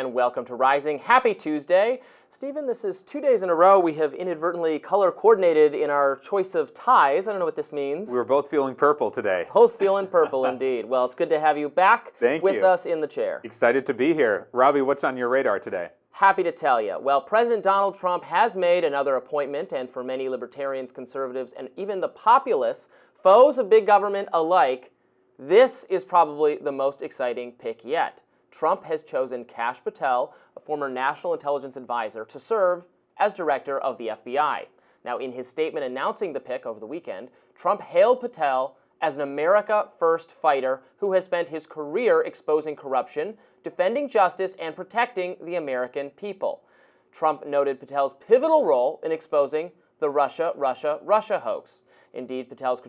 and welcome to Rising. Happy Tuesday. Stephen, this is 2 days in a row we have inadvertently color coordinated in our choice of ties. I don't know what this means. We were both feeling purple today. Both feeling purple indeed. Well, it's good to have you back with us in the chair. Excited to be here. Robby, what's on your radar today? Happy to tell you. Well, President Donald Trump has made another appointment, and for many libertarians, conservatives, and even the populists, foes of big government alike, this is probably the most exciting pick yet. Trump has chosen Kash Patel, a former national intelligence advisor, to serve as director of the FBI. Now, in his statement announcing the pick over the weekend, Trump hailed Patel as an America First fighter who has spent his career exposing corruption, defending justice, and protecting the American people. Trump noted Patel's pivotal role in exposing the Russia hoax. Indeed, Patel's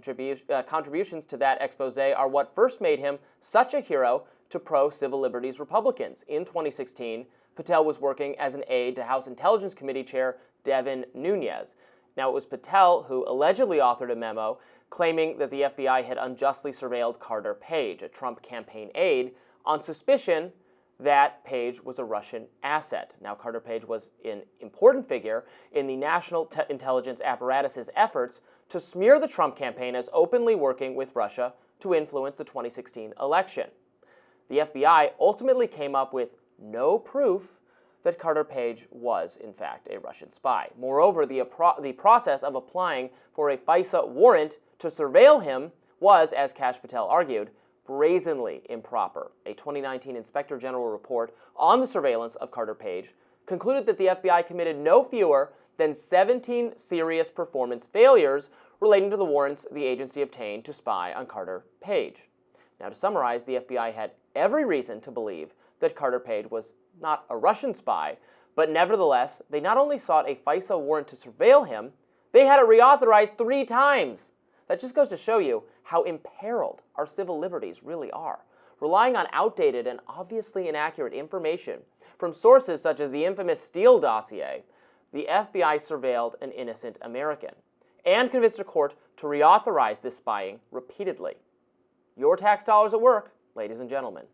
contributions to that expose are what first made him such a hero to pro-civil liberties Republicans. In 2016, Patel was working as an aide to House Intelligence Committee Chair Devin Nunes. Now, it was Patel who allegedly authored a memo claiming that the FBI had unjustly surveilled Carter Page, a Trump campaign aide, on suspicion that Page was a Russian asset. Now, Carter Page was an important figure in the national intelligence apparatus's efforts to smear the Trump campaign as openly working with Russia to influence the 2016 election. The FBI ultimately came up with no proof that Carter Page was, in fact, a Russian spy. Moreover, the process of applying for a FISA warrant to surveil him was, as Kash Patel argued, brazenly improper. A 2019 Inspector General report on the surveillance of Carter Page concluded that the FBI committed no fewer than 17 serious performance failures relating to the warrants the agency obtained to spy on Carter Page. Now, to summarize, the FBI had every reason to believe that Carter Page was not a Russian spy, but nevertheless, they not only sought a FISA warrant to surveil him, they had it reauthorized 3 times. That just goes to show you how imperiled our civil liberties really are. Relying on outdated and obviously inaccurate information from sources such as the infamous Steele dossier, the FBI surveilled an innocent American and convinced a court to reauthorize this spying repeatedly. Your tax dollars at work, ladies and gentlemen.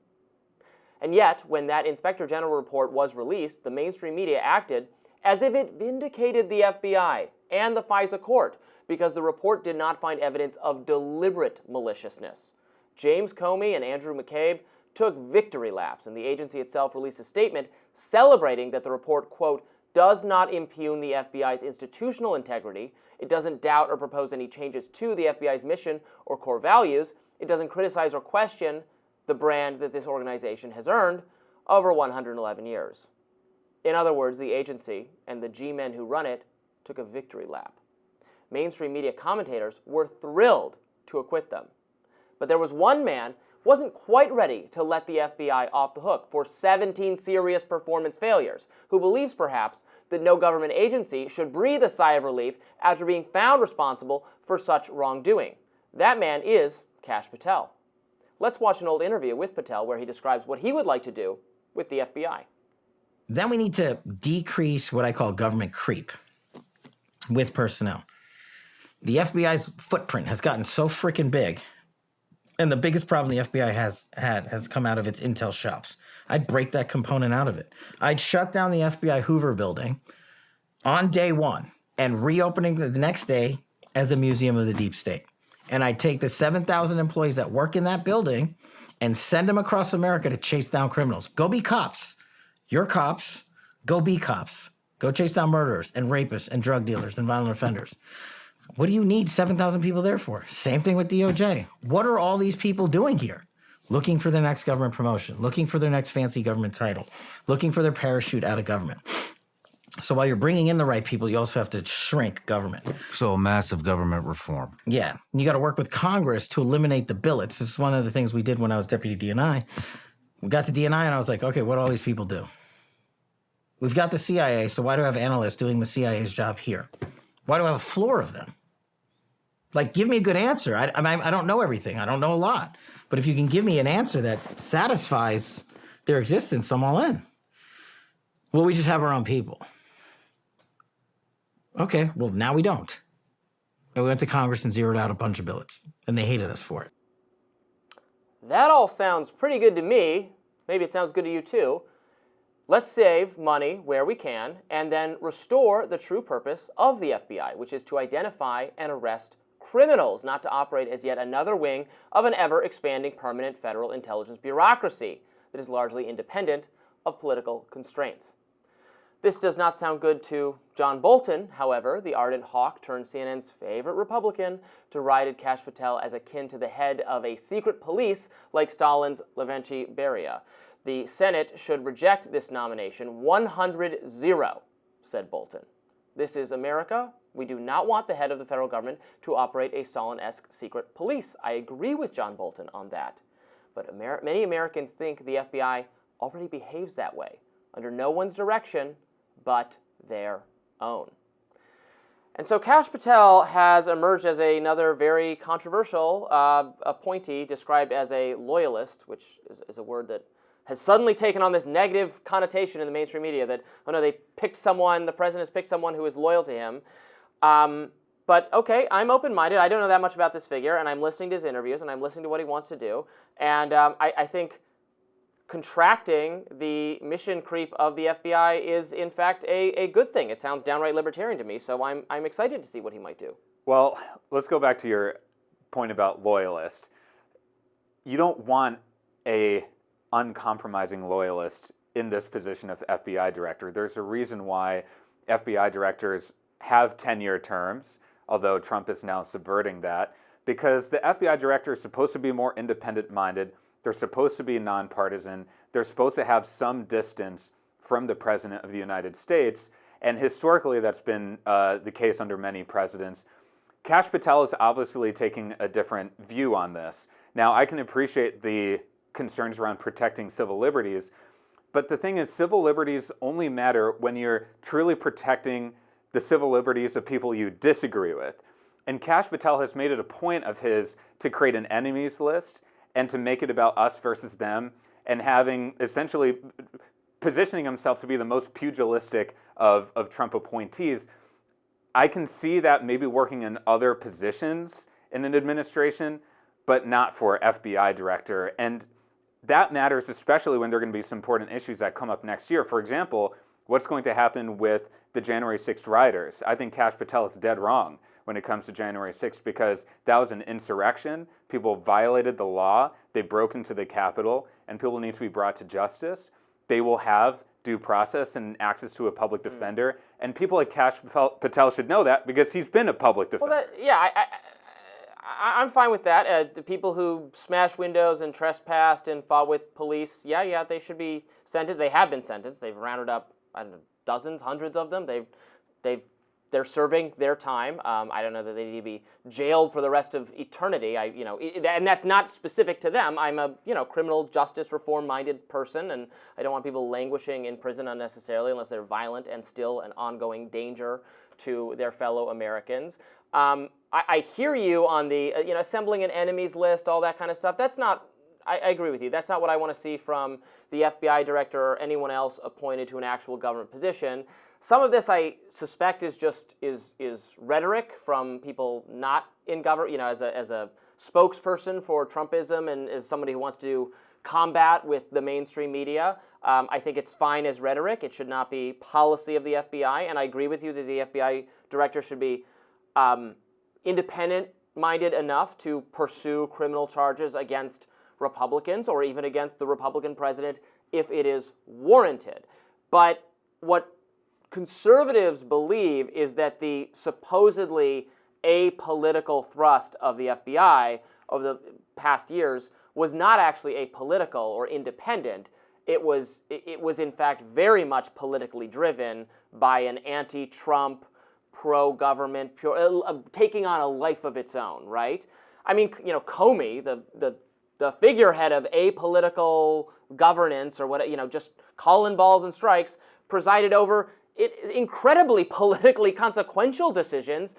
And yet, when that Inspector General report was released, the mainstream media acted as if it vindicated the FBI and the FISA court because the report did not find evidence of deliberate maliciousness. James Comey and Andrew McCabe took victory laps, and the agency itself released a statement celebrating that the report, quote, does not impugn the FBI's institutional integrity, it doesn't doubt or propose any changes to the FBI's mission or core values, it doesn't criticize or question the brand that this organization has earned over 111 years. In other words, the agency and the G-men who run it took a victory lap. Mainstream media commentators were thrilled to acquit them. But there was one man who wasn't quite ready to let the FBI off the hook for 17 serious performance failures, who believes perhaps that no government agency should breathe a sigh of relief after being found responsible for such wrongdoing. That man is Kash Patel. Let's watch an old interview with Patel where he describes what he would like to do with the FBI. Then we need to decrease what I call government creep with personnel. The FBI's footprint has gotten so freaking big, and the biggest problem the FBI has come out of its intel shops. I'd break that component out of it. I'd shut down the FBI Hoover building on day one and reopening the next day as a museum of the deep state. And I'd take the 7,000 employees that work in that building and send them across America to chase down criminals. Go be cops. You're cops. Go be cops. Go chase down murderers and rapists and drug dealers and violent offenders. What do you need 7,000 people there for? Same thing with DOJ. What are all these people doing here? Looking for their next government promotion, looking for their next fancy government title, looking for their parachute out of government. So while you're bringing in the right people, you also have to shrink government. So massive government reform. Yeah. And you got to work with Congress to eliminate the billets. This is one of the things we did when I was deputy DNI. We got to DNI and I was like, okay, what do all these people do? We've got the CIA, so why do I have analysts doing the CIA's job here? Why do I have a floor of them? Like, give me a good answer. I don't know everything. I don't know a lot. But if you can give me an answer that satisfies their existence, I'm all in. Well, we just have our own people. Okay, well, now we don't. And we went to Congress and zeroed out a bunch of billets, and they hated us for it. That all sounds pretty good to me. Maybe it sounds good to you too. let's save money where we can and then restore the true purpose of the FBI, which is to identify and arrest criminals, not to operate as yet another wing of an ever-expanding permanent federal intelligence bureaucracy that is largely independent of political constraints. This does not sound good to John Bolton, however, the ardent hawk turned CNN's favorite Republican, derided Kash Patel as akin to the head of a secret police like Stalin's Lavrentiy Beria. The Senate should reject this nomination 100-0, said Bolton. This is America. We do not want the head of the federal government to operate a Stalin-esque secret police. I agree with John Bolton on that. But many Americans think the FBI already behaves that way, under no one's direction but their own. And so Kash Patel has emerged as another very controversial appointee described as a loyalist, which is a word that has suddenly taken on this negative connotation in the mainstream media that, oh no, they picked someone, the president has picked someone who is loyal to him. But okay, I'm open-minded. I don't know that much about this figure, and I'm listening to his interviews, and I'm listening to what he wants to do. And I think contracting the mission creep of the FBI is, in fact, a good thing. It sounds downright libertarian to me, so I'm excited to see what he might do. Well, let's go back to your point about loyalist. You don't want a uncompromising loyalist in this position of FBI director. There's a reason why FBI directors have 10-year terms, although Trump is now subverting that, because the FBI director is supposed to be more independent-minded. They're supposed to be nonpartisan. They're supposed to have some distance from the President of the United States, and historically that's been the case under many presidents. Kash Patel is obviously taking a different view on this. Now, I can appreciate the concerns around protecting civil liberties, but the thing is, civil liberties only matter when you're truly protecting the civil liberties of people you disagree with. And Kash Patel has made it a point of his to create an enemies list and to make it about us versus them, and having essentially positioning himself to be the most pugilistic of Trump appointees. I can see that maybe working in other positions in an administration, but not for FBI director. And that matters especially when there are going to be some important issues that come up next year. For example, what's going to happen with the January 6th rioters? I think Kash Patel is dead wrong when it comes to January 6th, because that was an insurrection. People violated the law. They broke into the Capitol, and people need to be brought to justice. They will have due process and access to a public defender, and people like Kash Patel should know that because he's been a public defender. Well, I'm fine with that. The people who smashed windows and trespassed and fought with police, they should be sentenced. They have been sentenced. They've rounded up, I don't know, dozens, hundreds of them. They're serving their time. I don't know that they need to be jailed for the rest of eternity. And that's not specific to them. I'm a criminal justice reform-minded person, and I don't want people languishing in prison unnecessarily unless they're violent and still an ongoing danger to their fellow Americans. I hear you on the assembling an enemies list, all that kind of stuff. That's not. I agree with you. That's not what I want to see from the FBI director or anyone else appointed to an actual government position. Some of this, I suspect, is just rhetoric from people not in government. As a spokesperson for Trumpism and as somebody who wants to combat with the mainstream media. I think it's fine as rhetoric. It should not be policy of the FBI. And I agree with you that the FBI director should be independent-minded enough to pursue criminal charges against Republicans or even against the Republican president if it is warranted. But what conservatives believe is that the supposedly apolitical thrust of the FBI over the past years was not actually apolitical or independent. It was in fact very much politically driven by an anti-Trump, pro-government, taking on a life of its own, right? I mean, Comey, the figurehead of apolitical governance or what, just calling balls and strikes, presided over incredibly politically consequential decisions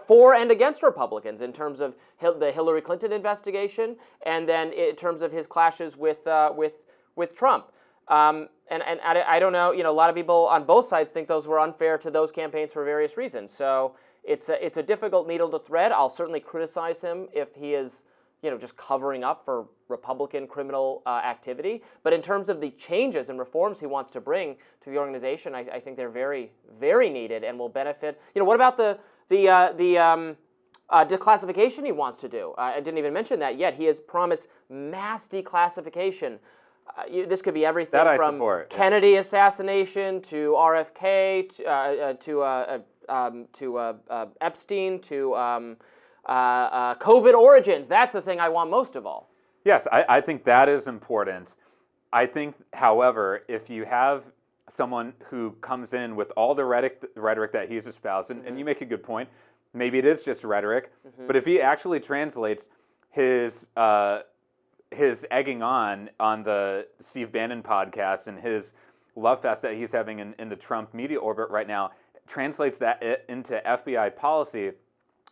for and against Republicans in terms of the Hillary Clinton investigation and then in terms of his clashes with Trump. And I don't know, a lot of people on both sides think those were unfair to those campaigns for various reasons. So it's a difficult needle to thread. I'll certainly criticize him if he is just covering up for Republican criminal activity. But in terms of the changes and reforms he wants to bring to the organization, I think they're very, very needed and will benefit. What about the declassification he wants to do? I didn't even mention that yet. He has promised mass declassification. This could be everything from Kennedy assassination to RFK to Epstein to COVID origins. That's the thing I want most of all. Yes, I think that is important. I think, however, if you have someone who comes in with all the rhetoric that he's espoused, and you make a good point, maybe it is just rhetoric, but if he actually translates his egging on the Steve Bannon podcast and his love fest that he's having in the Trump media orbit right now, translates that into FBI policy,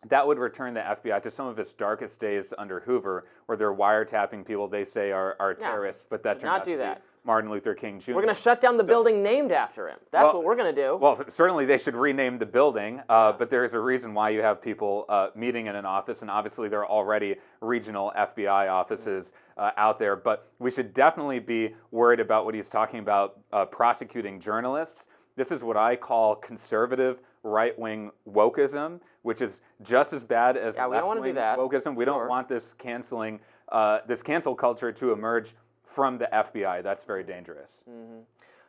that would return the FBI to some of its darkest days under Hoover, where they're wiretapping people they say are terrorists, but that turned out to be Martin Luther King Jr. We're going to shut down the building named after him. That's what we're going to do. Well, certainly they should rename the building, but there's a reason why you have people meeting in an office, and obviously there are already regional FBI offices out there, but we should definitely be worried about what he's talking about prosecuting journalists. This is what I call conservative right-wing wokeism, which is just as bad as left-wing wokeism. We don't want this cancel culture to emerge from the FBI. That's very dangerous. Mm-hmm.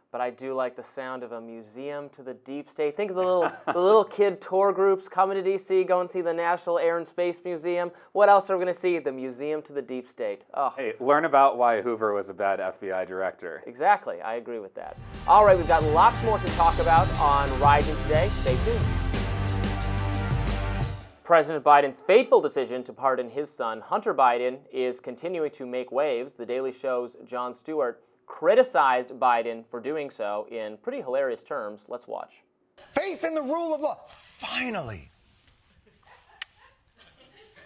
But I do like the sound of a museum to the deep state. Think of the little kid tour groups coming to D.C., go and see the National Air and Space Museum. What else are we going to see? The museum to the deep state. Oh. Hey, learn about why Hoover was a bad FBI director. Exactly. I agree with that. All right, we've got lots more to talk about on Rising today. Stay tuned. President Biden's fateful decision to pardon his son, Hunter Biden, is continuing to make waves. The Daily Show's Jon Stewart criticized Biden for doing so in pretty hilarious terms. Let's watch. Faith in the rule of law. Finally,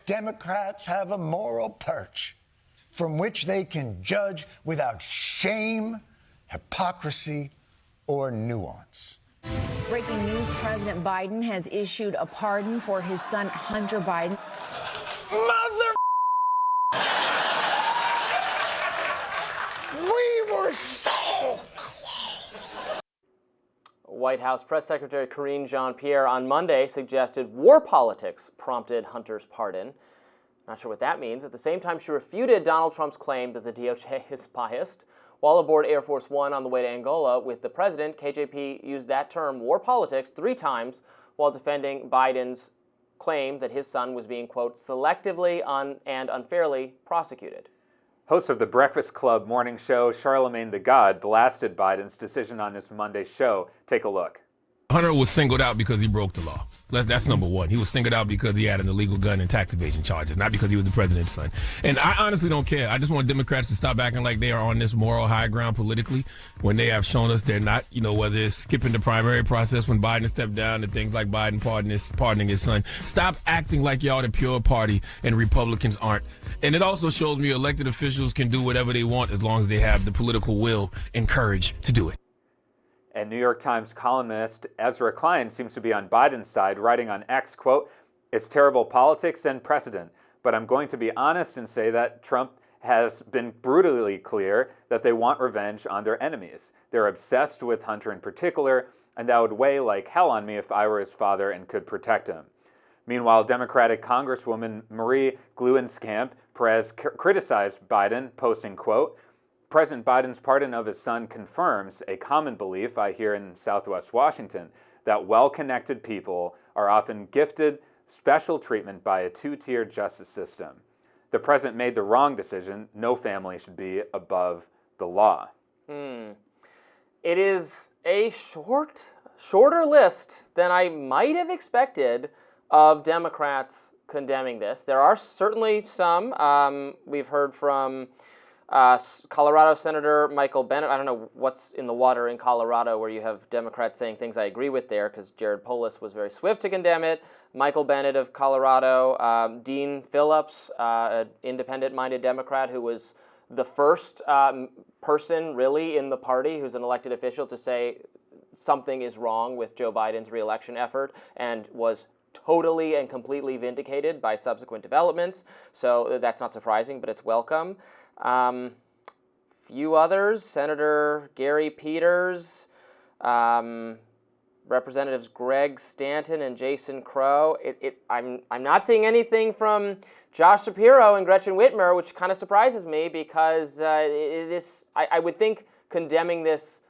Democrats have a moral perch from which they can judge without shame, hypocrisy, or nuance. Breaking news, President Biden has issued a pardon for his son, Hunter Biden. Mother... We were so close. White House Press Secretary Karine Jean-Pierre on Monday suggested war politics prompted Hunter's pardon. Not sure what that means. At the same time, she refuted Donald Trump's claim that the DOJ is biased. While aboard Air Force One on the way to Angola with the president, KJP used that term, war politics, 3 times while defending Biden's claim that his son was being, quote, selectively and unfairly prosecuted. Host of the Breakfast Club morning show, Charlemagne the God, blasted Biden's decision on his Monday show. Take a look. Hunter was singled out because he broke the law. That's number one. He was singled out because he had an illegal gun and tax evasion charges, not because he was the president's son. And I honestly don't care. I just want Democrats to stop acting like they are on this moral high ground politically when they have shown us they're not, whether it's skipping the primary process when Biden stepped down and things like Biden pardoning his son. Stop acting like y'all the pure party and Republicans aren't. And it also shows me elected officials can do whatever they want as long as they have the political will and courage to do it. And New York Times columnist Ezra Klein seems to be on Biden's side, writing on X, quote, "It's terrible politics and precedent, but I'm going to be honest and say that Trump has been brutally clear that they want revenge on their enemies. They're obsessed with Hunter in particular, and that would weigh like hell on me if I were his father and could protect him." Meanwhile, Democratic Congresswoman Marie Gluenskamp Perez criticized Biden, posting, quote, "President Biden's pardon of his son confirms a common belief I hear in Southwest Washington, that well-connected people are often gifted special treatment by a 2-tier justice system. The president made the wrong decision. No family should be above the law." It is a shorter list than I might have expected of Democrats condemning this. There are certainly some. We've heard from Colorado Senator Michael Bennet. I don't know what's in the water in Colorado where you have Democrats saying things I agree with there, because Jared Polis was very swift to condemn it. Michael Bennet of Colorado, Dean Phillips, an independent-minded Democrat who was the first person really in the party who's an elected official to say something is wrong with Joe Biden's re-election effort and was totally and completely vindicated by subsequent developments. So that's not surprising, but it's welcome. Few others, Senator Gary Peters, Representatives Greg Stanton and Jason Crow. I'm not seeing anything from Josh Shapiro and Gretchen Whitmer, which kind of surprises me because I would think condemning this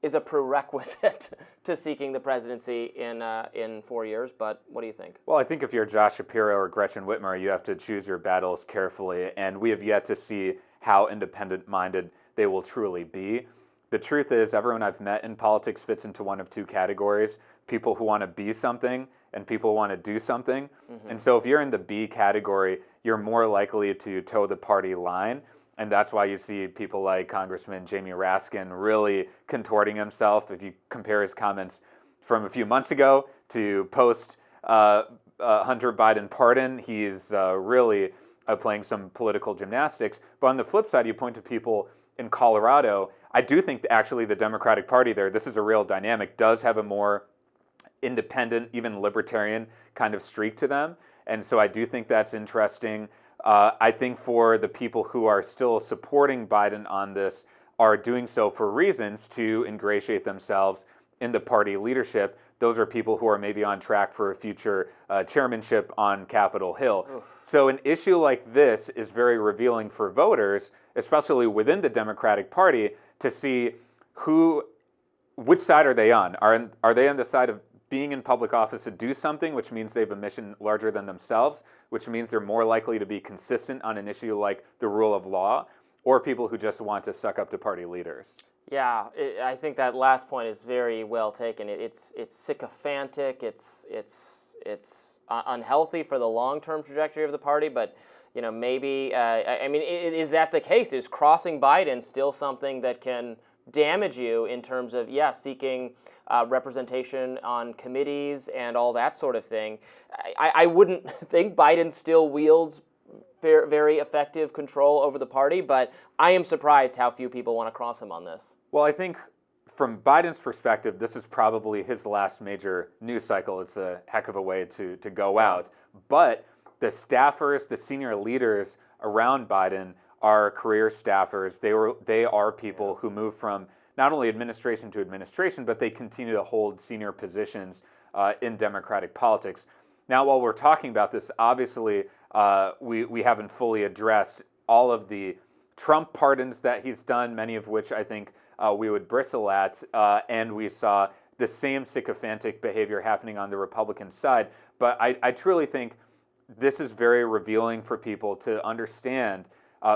is a prerequisite to seeking the presidency in 4 years. But what do you think? Well, I think if you're Josh Shapiro or Gretchen Whitmer, you have to choose your battles carefully, and we have yet to see how independent-minded they will truly be. The truth is, everyone I've met in politics fits into one of two categories: people who want to be something and people who want to do something. Mm-hmm. And so if you're in the B category, you're more likely to toe the party line. And that's why you see people like Congressman Jamie Raskin really contorting himself. If you compare his comments from a few months ago to post Hunter Biden pardon, he's really playing some political gymnastics. But on the flip side, you point to people in Colorado. I do think actually the Democratic Party there, this is a real dynamic, does have a more independent, even libertarian kind of streak to them. And so I do think that's interesting. I think for the people who are still supporting Biden on this are doing so for reasons to ingratiate themselves in the party leadership. Those are people who are maybe on track for a future chairmanship on Capitol Hill. Oof. So an issue like this is very revealing for voters, especially within the Democratic Party, to see which side are they on? Are they on the side of being in public office to do something, which means they have a mission larger than themselves, which means they're more likely to be consistent on an issue like the rule of law, or people who just want to suck up to party leaders? Yeah, I think that last point is very well taken. It's sycophantic. It's unhealthy for the long-term trajectory of the party. But maybe is that the case? Is crossing Biden still something that can damage you in terms of seeking representation on committees and all that sort of thing? I wouldn't think Biden still wields very effective control over the party, but I am surprised how few people want to cross him on this. Well, I think from Biden's perspective, this is probably his last major news cycle. It's a heck of a way to go out. But the staffers, the senior leaders around Biden are career staffers. They are people who move from not only administration to administration, but they continue to hold senior positions in Democratic politics. Now, while we're talking about this, obviously, we haven't fully addressed all of the Trump pardons that he's done, many of which I think we would bristle at, and we saw the same sycophantic behavior happening on the Republican side. But I truly think this is very revealing for people to understand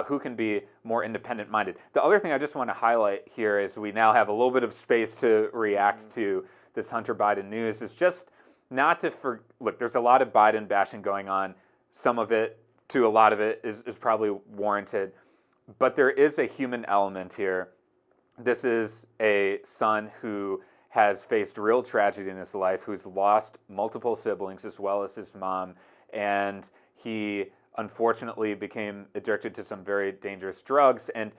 who can be more independent-minded. The other thing I just want to highlight here, as we now have a little bit of space to react to this Hunter Biden news, is just not to look, there's a lot of Biden bashing going on. Some of it, to a lot of it, is probably warranted. But there is a human element here. This is a son who has faced real tragedy in his life, who's lost multiple siblings as well as his mom, and he unfortunately became addicted to some very dangerous drugs. And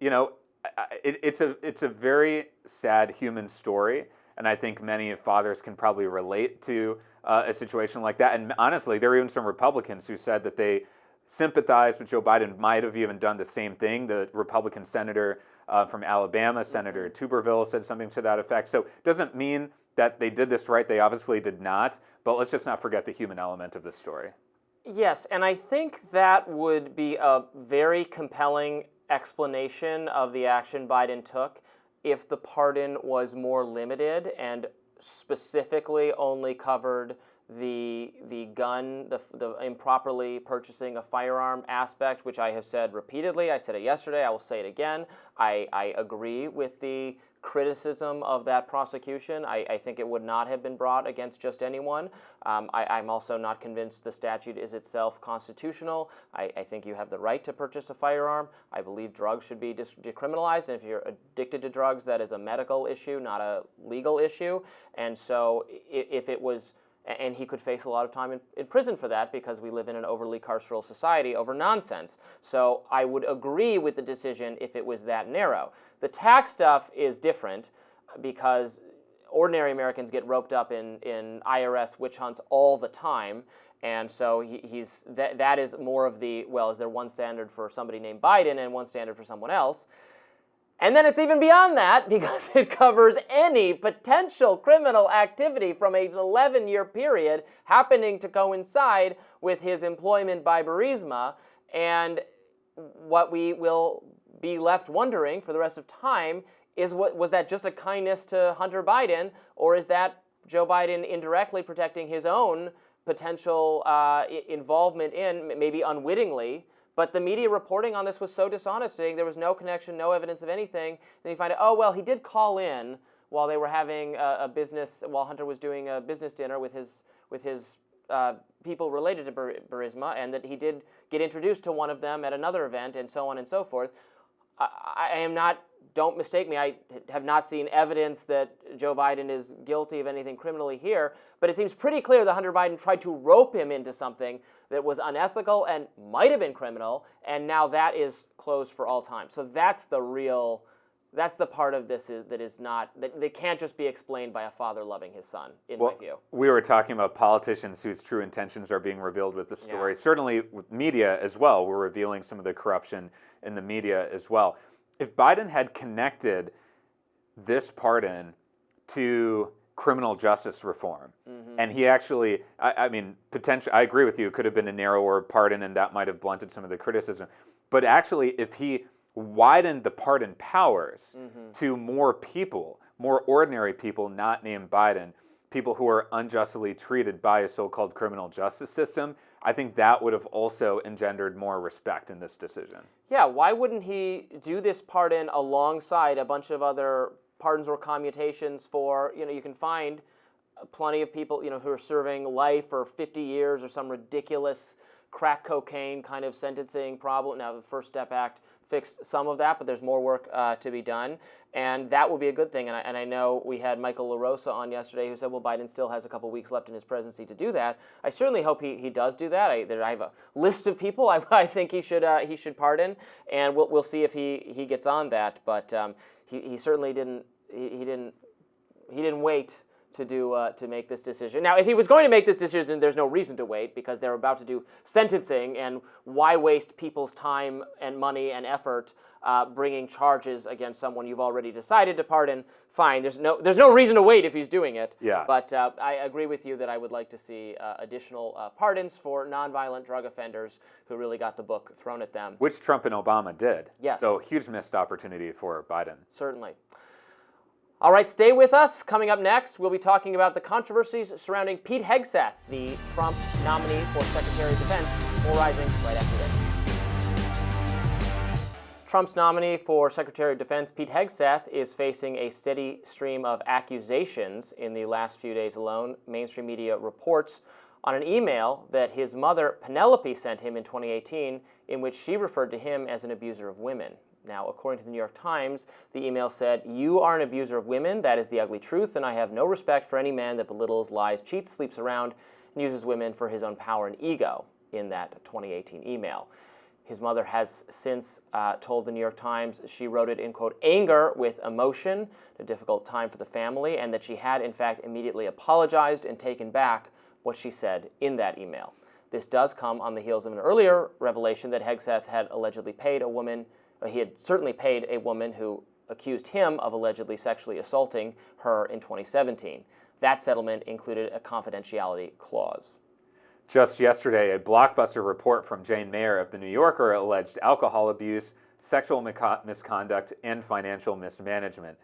it's a very sad human story. And I think many fathers can probably relate to a situation like that. And honestly, there are even some Republicans who said that they sympathized with Joe Biden, might have even done the same thing. The Republican senator from Alabama, Senator Tuberville, said something to that effect. So it doesn't mean that they did this right. They obviously did not. But let's just not forget the human element of this story. Yes, and I think that would be a very compelling explanation of the action Biden took if the pardon was more limited and specifically only covered the gun, the improperly purchasing a firearm aspect, which I have said repeatedly. I said it yesterday. I will say it again. I agree with the criticism of that prosecution. I think it would not have been brought against just anyone. I'm also not convinced the statute is itself constitutional. I think you have the right to purchase a firearm. I believe drugs should be decriminalized, and if you're addicted to drugs, that is a medical issue, not a legal issue. And so if it was, and he could face a lot of time in prison for that because we live in an overly carceral society over nonsense. So I would agree with the decision if it was that narrow. The tax stuff is different because ordinary Americans get roped up in IRS witch hunts all the time. And so that is more of the, well, is there one standard for somebody named Biden and one standard for someone else? And then it's even beyond that because it covers any potential criminal activity from an 11-year period happening to coincide with his employment by Burisma. And what we will be left wondering for the rest of time is, was that just a kindness to Hunter Biden, or is that Joe Biden indirectly protecting his own potential involvement in, maybe unwittingly? But the media reporting on this was so dishonest, saying there was no connection, no evidence of anything. Then you find out, oh, well, he did call in while they were having a business, while Hunter was doing a business dinner with his people related to Burisma, and that he did get introduced to one of them at another event, and so on and so forth. I am not, don't mistake me, I have not seen evidence that Joe Biden is guilty of anything criminally here, but it seems pretty clear that Hunter Biden tried to rope him into something that was unethical and might have been criminal, and now that is closed for all time. So that's the part of this that can't just be explained by a father loving his son, in my view. We were talking about politicians whose true intentions are being revealed with the story. Yeah. Certainly with media as well, we're revealing some of the corruption in the media as well. If Biden had connected this pardon to criminal justice reform, and he actually, I mean, potentially, I agree with you, it could have been a narrower pardon and that might have blunted some of the criticism. But actually, if he widened the pardon powers to more people, more ordinary people not named Biden, people who are unjustly treated by a so-called criminal justice system, I think that would have also engendered more respect in this decision. Yeah, why wouldn't he do this pardon alongside a bunch of other pardons or commutations for, you can find plenty of people, who are serving life or 50 years or some ridiculous crack cocaine kind of sentencing problem. Now, the First Step Act fixed some of that, but there's more work to be done, and that will be a good thing. And I know we had Michael LaRosa on yesterday who said, well, Biden still has a couple weeks left in his presidency to do that. I certainly hope he does do that. I have a list of people I think he should pardon, and we'll see if he gets on that. But he certainly didn't wait to make this decision. Now, if he was going to make this decision, there's no reason to wait because they're about to do sentencing, and why waste people's time and money and effort bringing charges against someone you've already decided to pardon? Fine, there's no reason to wait if he's doing it. Yeah. But I agree with you that I would like to see additional pardons for nonviolent drug offenders who really got the book thrown at them. Which Trump and Obama did. Yes. So huge missed opportunity for Biden. Certainly. All right, stay with us. Coming up next, we'll be talking about the controversies surrounding Pete Hegseth, the Trump nominee for Secretary of Defense. More rising right after this. Trump's nominee for Secretary of Defense, Pete Hegseth, is facing a steady stream of accusations in the last few days alone. Mainstream media reports on an email that his mother, Penelope, sent him in 2018, in which she referred to him as an abuser of women. Now, according to the New York Times, the email said, "You are an abuser of women. That is the ugly truth, and I have no respect for any man that belittles, lies, cheats, sleeps around, and uses women for his own power and ego," in that 2018 email. His mother has since told the New York Times she wrote it in, quote, anger with emotion, a difficult time for the family, and that she had, in fact, immediately apologized and taken back what she said in that email. This does come on the heels of an earlier revelation that Hegseth had allegedly paid a woman. He had certainly paid a woman who accused him of allegedly sexually assaulting her in 2017. That settlement included a confidentiality clause. Just yesterday, a blockbuster report from Jane Mayer of The New Yorker alleged alcohol abuse, sexual misconduct, and financial mismanagement.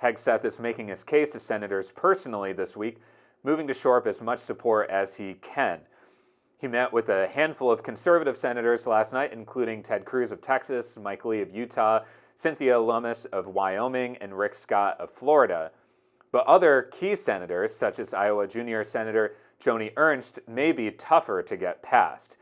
Hegseth is making his case to senators personally this week, moving to shore up as much support as he can. He met with a handful of conservative senators last night, including Ted Cruz of Texas, Mike Lee of Utah, Cynthia Lummis of Wyoming, and Rick Scott of Florida. But other key senators, such as Iowa Junior Senator Joni Ernst, may be tougher to get past.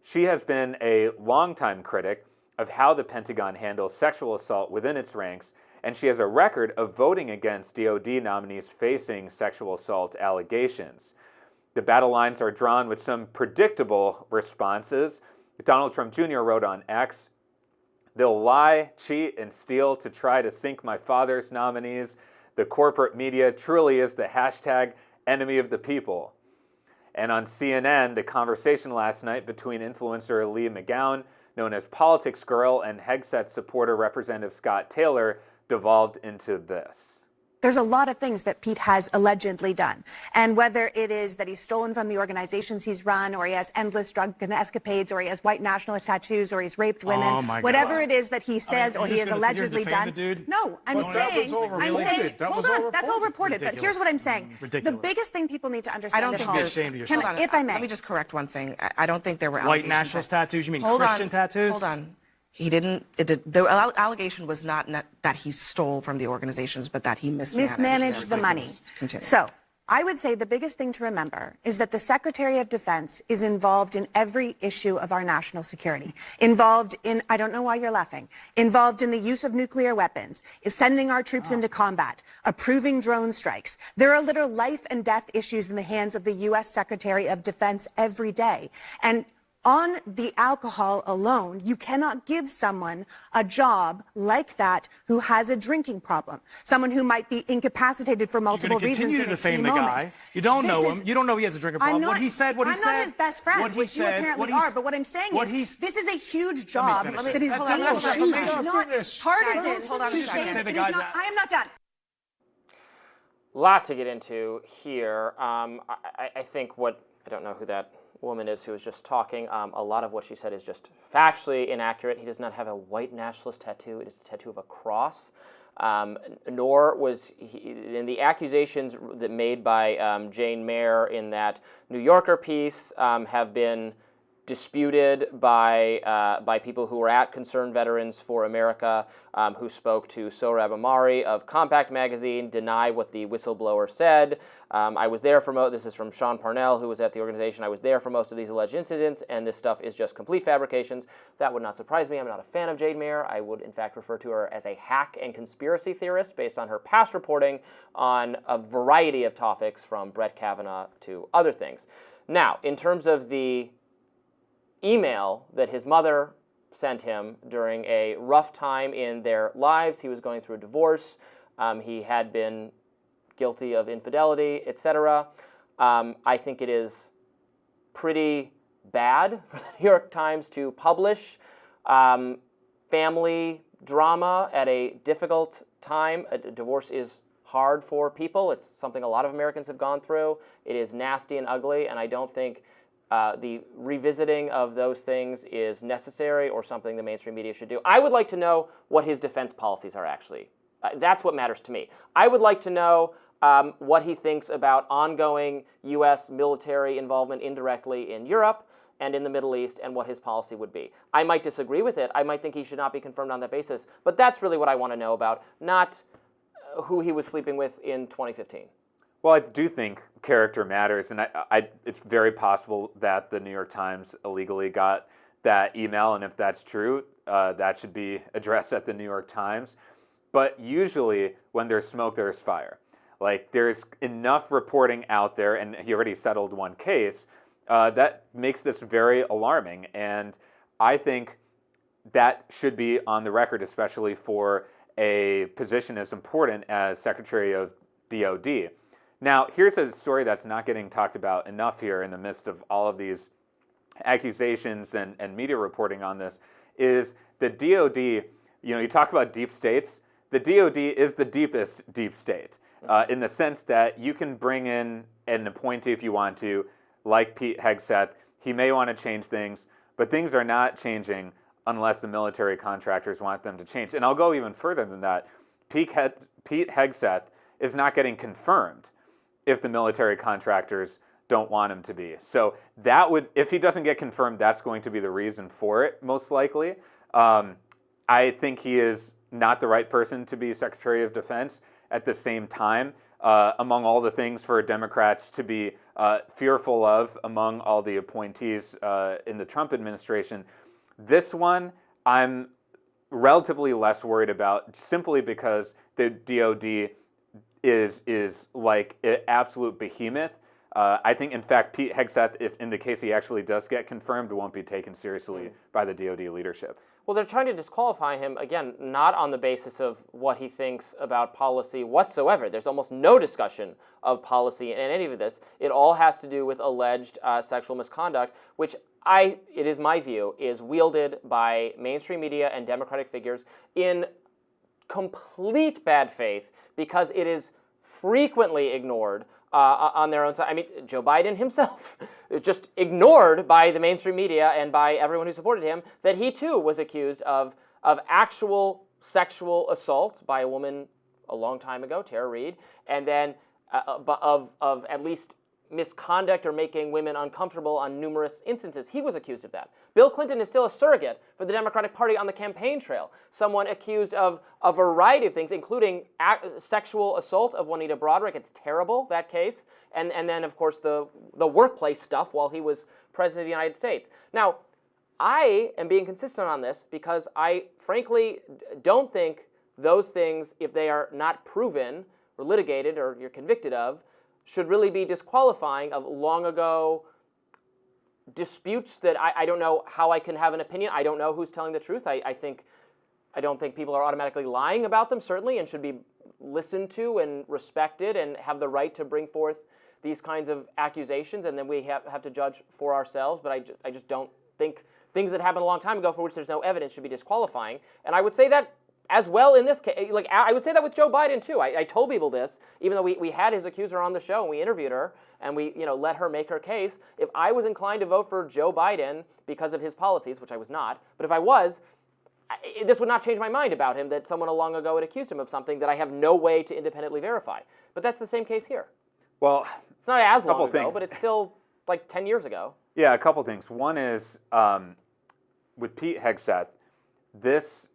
She has been a longtime critic of how the Pentagon handles sexual assault within its ranks, and she has a record of voting against DoD nominees facing sexual assault allegations. The battle lines are drawn with some predictable responses. Donald Trump Jr. wrote on X, "They'll lie, cheat, and steal to try to sink my father's nominees. the corporate media truly is the hashtag enemy of the people. And on CNN, the conversation last night between influencer Lee McGowan, known as Politics Girl, and Hegseth supporter Representative Scott Taylor devolved into this. There's a lot of things that Pete has allegedly done. And whether it is that he's stolen from the organizations he's run, or he has endless drug escapades, or he has white nationalist tattoos, or he's raped women, whatever it is that he says or he has allegedly done. No, I'm saying, that's all reported. But here's what I'm saying. The biggest thing people need to understand. I don't think you're ashamed of yourself. If I may. Let me just correct one thing. I don't think there were white nationalist tattoos. You mean Christian tattoos? Hold on. He didn't. The allegation was not that he stole from the organizations, but that he mismanaged the money. Continue. So I would say the biggest thing to remember is that the Secretary of Defense is involved in every issue of our national security. Involved in, I don't know why you're laughing, involved in the use of nuclear weapons, is sending our troops into combat, approving drone strikes. There are literal life and death issues in the hands of the U.S. Secretary of Defense every day. And on the alcohol alone, you cannot give someone a job like that who has a drinking problem, someone who might be incapacitated for multiple reasons. Continue to defame the guy. You don't know him. You don't know he has a drinking problem. What he said. I'm not his best friend, which you apparently are. But what I'm saying is, this is a huge job that he's done. Not partisan. Hold on. I am not done. Lot to get into here. I think I don't know who that woman is who was just talking. A lot of what she said is just factually inaccurate. He does not have a white nationalist tattoo. It is a tattoo of a cross. Nor was he, in the accusations that made by Jane Mayer in that New Yorker piece have been disputed by people who were at Concerned Veterans for America, who spoke to Sohrab Ahmari of Compact Magazine, deny what the whistleblower said. I was there for this is from Sean Parnell, who was at the organization. I was there for most of these alleged incidents, and this stuff is just complete fabrications. That would not surprise me. I'm not a fan of Jade Mayer. I would, in fact, refer to her as a hack and conspiracy theorist based on her past reporting on a variety of topics, from Brett Kavanaugh to other things. Now, in terms of the email that his mother sent him during a rough time in their lives. He was going through a divorce. He had been guilty of infidelity, etc. I think it is pretty bad for the New York Times to publish family drama at a difficult time. A divorce is hard for people. It's something a lot of Americans have gone through. It is nasty and ugly, and I don't think the revisiting of those things is necessary or something the mainstream media should do. I would like to know what his defense policies are actually. That's what matters to me. I would like to know what he thinks about ongoing U.S. military involvement indirectly in Europe and in the Middle East, and what his policy would be. I might disagree with it. I might think he should not be confirmed on that basis. But that's really what I want to know about, not who he was sleeping with in 2015. Well, I do think character matters, and it's very possible that the New York Times illegally got that email, and if that's true, that should be addressed at the New York Times. But usually, when there's smoke, there's fire. Like, there's enough reporting out there, and he already settled one case, that makes this very alarming, and I think that should be on the record, especially for a position as important as Secretary of DOD. Now, here's a story that's not getting talked about enough here in the midst of all of these accusations and media reporting on this, is the DOD, you talk about deep states, the DOD is the deepest deep state, in the sense that you can bring in an appointee if you want to, like Pete Hegseth. He may want to change things, but things are not changing unless the military contractors want them to change. And I'll go even further than that. Pete Hegseth is not getting confirmed if the military contractors don't want him to be. So that would, if he doesn't get confirmed, that's going to be the reason for it, most likely. I think he is not the right person to be Secretary of Defense. At the same time, among all the things for Democrats to be fearful of among all the appointees in the Trump administration, this one I'm relatively less worried about, simply because the DOD is like an absolute behemoth. I think, in fact, Pete Hegseth, if in the case he actually does get confirmed, won't be taken seriously by the DOD leadership. Well, they're trying to disqualify him, again, not on the basis of what he thinks about policy whatsoever. There's almost no discussion of policy in any of this. It all has to do with alleged sexual misconduct, which it is my view, is wielded by mainstream media and Democratic figures in complete bad faith because it is frequently ignored on their own side. I mean, Joe Biden himself just ignored by the mainstream media and by everyone who supported him that he too was accused of actual sexual assault by a woman a long time ago, Tara Reid, and then of at least misconduct or making women uncomfortable on numerous instances. He was accused of that. Bill Clinton is still a surrogate for the Democratic Party on the campaign trail. Someone accused of a variety of things, including sexual assault of Juanita Broaddrick. It's terrible, that case. And then, of course, the workplace stuff while he was president of the United States. Now, I am being consistent on this because I frankly don't think those things, if they are not proven or litigated or you're convicted of, should really be disqualifying of long ago disputes that I don't know how I can have an opinion. I don't know who's telling the truth. I don't think people are automatically lying about them, certainly, and should be listened to and respected and have the right to bring forth these kinds of accusations, and then we have to judge for ourselves. But I just don't think things that happened a long time ago for which there's no evidence should be disqualifying. And I would say that as well in this case, like I would say that with Joe Biden too. I told people this, even though we had his accuser on the show and we interviewed her and we let her make her case. If I was inclined to vote for Joe Biden because of his policies, which I was not, but if I was, this would not change my mind about him that someone long ago had accused him of something that I have no way to independently verify. But that's the same case here. Well, it's not as long ago, but it's still like 10 years ago. Yeah, a couple things. One is with Pete Hegseth, this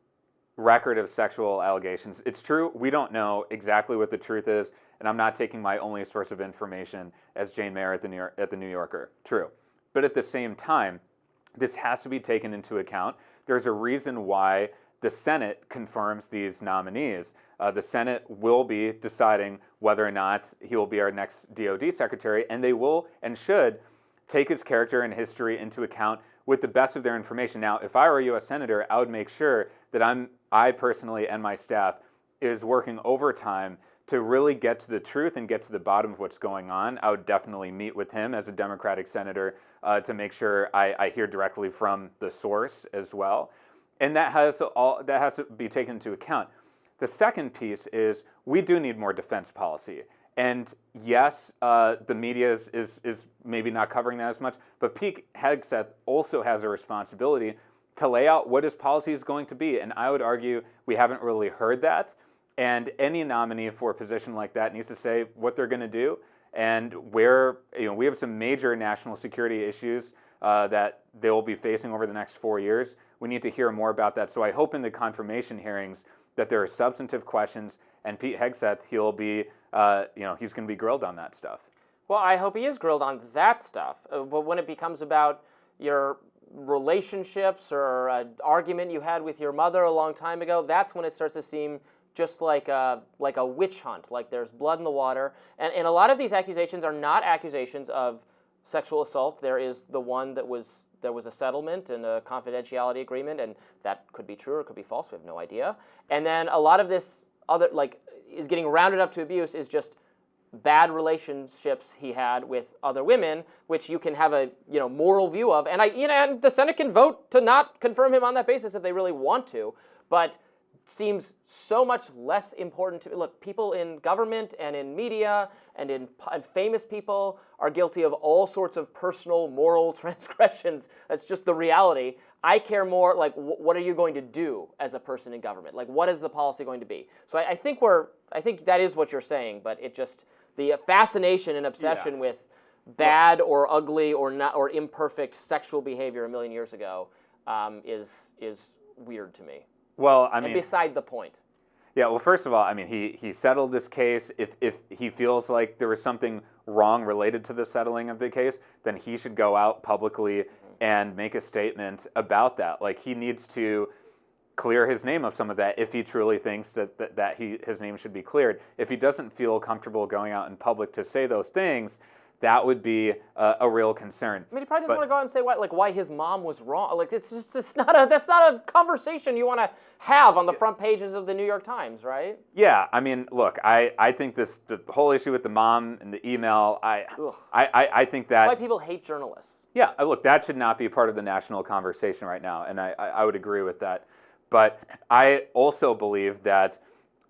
record of sexual allegations, it's true, we don't know exactly what the truth is, and I'm not taking my only source of information as Jane Mayer at the New Yorker. True. But at the same time, this has to be taken into account. There's a reason why the Senate confirms these nominees. The Senate will be deciding whether or not he will be our next DOD secretary, and they will and should take his character and history into account with the best of their information. Now, if I were a U.S. Senator, I would make sure that I personally and my staff is working overtime to really get to the truth and get to the bottom of what's going on. I would definitely meet with him as a Democratic senator to make sure I hear directly from the source as well. And that has to be taken into account. The second piece is we do need more defense policy. And yes, the media is maybe not covering that as much, but Pete Hegseth also has a responsibility to lay out what his policy is going to be. And I would argue we haven't really heard that. And any nominee for a position like that needs to say what they're going to do and where, we have some major national security issues that they will be facing over the next 4 years. We need to hear more about that. So I hope in the confirmation hearings that there are substantive questions, and Pete Hegseth, he'll be, he's going to be grilled on that stuff. Well, I hope he is grilled on that stuff. But when it becomes about your relationships or an argument you had with your mother a long time ago, that's when it starts to seem just like a witch hunt, like there's blood in the water. And a lot of these accusations are not accusations of sexual assault. There is the one there was a settlement and a confidentiality agreement, and that could be true or it could be false. We have no idea. And then a lot of this other is getting rounded up to abuse is just bad relationships he had with other women, which you can have a moral view of. And and the Senate can vote to not confirm him on that basis if they really want to, but seems so much less important to look. People in government and in media and famous people are guilty of all sorts of personal moral transgressions. That's just the reality. I care more what are you going to do as a person in government? What is the policy going to be? So I think that is what you're saying, but it just the fascination and obsession with bad or ugly or not or imperfect sexual behavior a million years ago is weird to me. Well, and beside the point. Yeah, well, first of all, he settled this case. If he feels like there was something wrong related to the settling of the case, then he should go out publicly and make a statement about that. He needs to clear his name of some of that if he truly thinks that his name should be cleared. If he doesn't feel comfortable going out in public to say those things, that would be a real concern. I mean, he probably doesn't want to go out and say why his mom was wrong. Like, that's not a conversation you want to have on the front pages of the New York Times, right? Yeah, I mean, look, I think the whole issue with the mom and the email, I think that... Why people hate journalists. Yeah, look, that should not be part of the national conversation right now, and I would agree with that. But I also believe that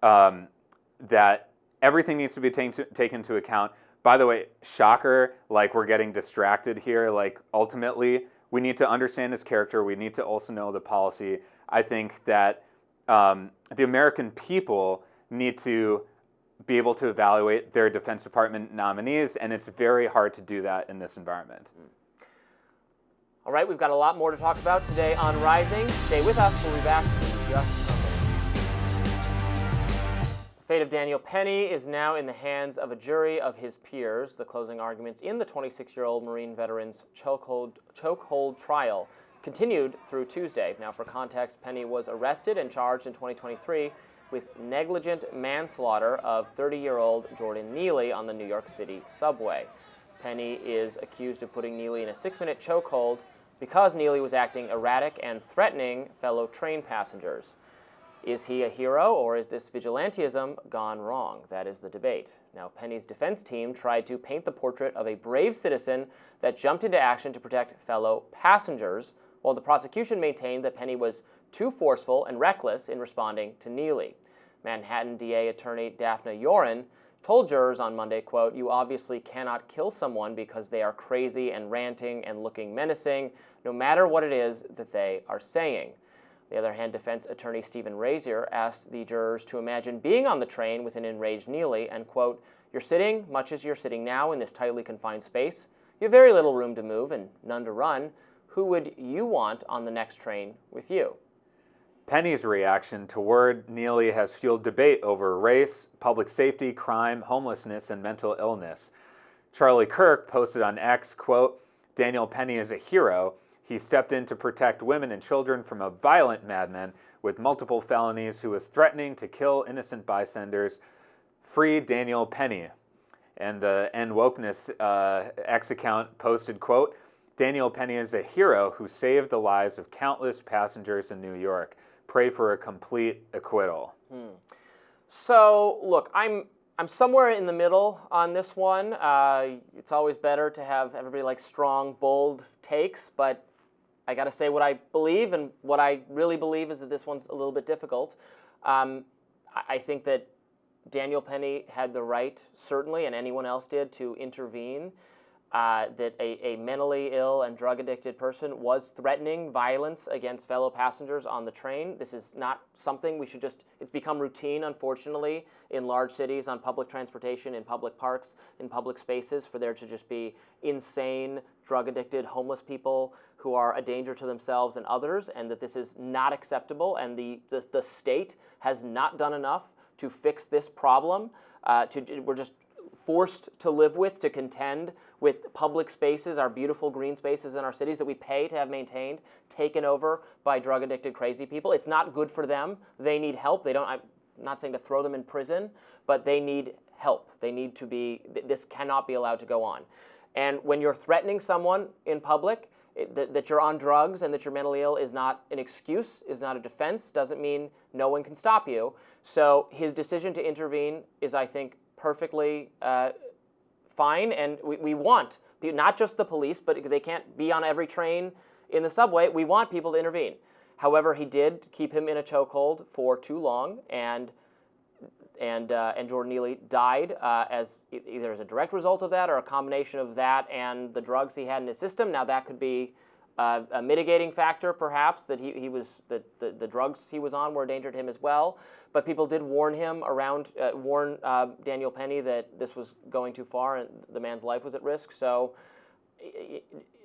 that everything needs to be taken into account. By the way, shocker, like we're getting distracted here. Like ultimately, we need to understand his character. We need to also know the policy. I think that the American people need to be able to evaluate their Defense Department nominees, and it's very hard to do that in this environment. All right, we've got a lot more to talk about today on Rising. Stay with us. We'll be back in just a minute. The fate of Daniel Penny is now in the hands of a jury of his peers. The closing arguments in the 26-year-old Marine veteran's chokehold trial continued through Tuesday. Now, for context, Penny was arrested and charged in 2023 with negligent manslaughter of 30-year-old Jordan Neely on the New York City subway. Penny is accused of putting Neely in a 6-minute chokehold because Neely was acting erratic and threatening fellow train passengers. Is he a hero, or is this vigilantism gone wrong? That is the debate. Now, Penny's defense team tried to paint the portrait of a brave citizen that jumped into action to protect fellow passengers, while the prosecution maintained that Penny was too forceful and reckless in responding to Neely. Manhattan DA attorney Daphne Yoren told jurors on Monday, quote, "You obviously cannot kill someone because they are crazy and ranting and looking menacing, no matter what it is that they are saying." On the other hand, defense attorney Stephen Razier asked the jurors to imagine being on the train with an enraged Neely and, quote, "You're sitting, much as you're sitting now, in this tightly confined space. You have very little room to move and none to run. Who would you want on the next train with you?" Penny's reaction toward Neely has fueled debate over race, public safety, crime, homelessness, and mental illness. Charlie Kirk posted on X, quote, "Daniel Penny is a hero. He stepped in to protect women and children from a violent madman with multiple felonies who was threatening to kill innocent bystanders. Free Daniel Penny." And the End Wokeness X account posted, quote, "Daniel Penny is a hero who saved the lives of countless passengers in New York. Pray for a complete acquittal." So, look, I'm somewhere in the middle on this one. It's always better to have everybody like strong, bold takes, but I got to say what I believe, and what I really believe is that this one's a little bit difficult. I think that Daniel Penny had the right, certainly, and anyone else did, to intervene. That a mentally ill and drug-addicted person was threatening violence against fellow passengers on the train. This is not something we should just... It's become routine, unfortunately, in large cities, on public transportation, in public parks, in public spaces, for there to just be insane, drug-addicted, homeless people who are a danger to themselves and others, and that this is not acceptable, and the state has not done enough to fix this problem. We're just forced to live with, to contend with public spaces, our beautiful green spaces in our cities that we pay to have maintained, taken over by drug-addicted crazy people. It's not good for them. They need help. I'm not saying to throw them in prison, but they need help. They need to be, this cannot be allowed to go on. And when you're threatening someone in public, that you're on drugs and that you're mentally ill is not an excuse, is not a defense, doesn't mean no one can stop you. So his decision to intervene is, I think, perfectly fine, and we want, not just the police, but they can't be on every train in the subway. We want people to intervene. However, he did keep him in a chokehold for too long, and Jordan Neely died as either as a direct result of that or a combination of that and the drugs he had in his system. Now that could be a mitigating factor, perhaps, that the drugs he was on were a danger to him as well. But people did warn Daniel Penny that this was going too far and the man's life was at risk. So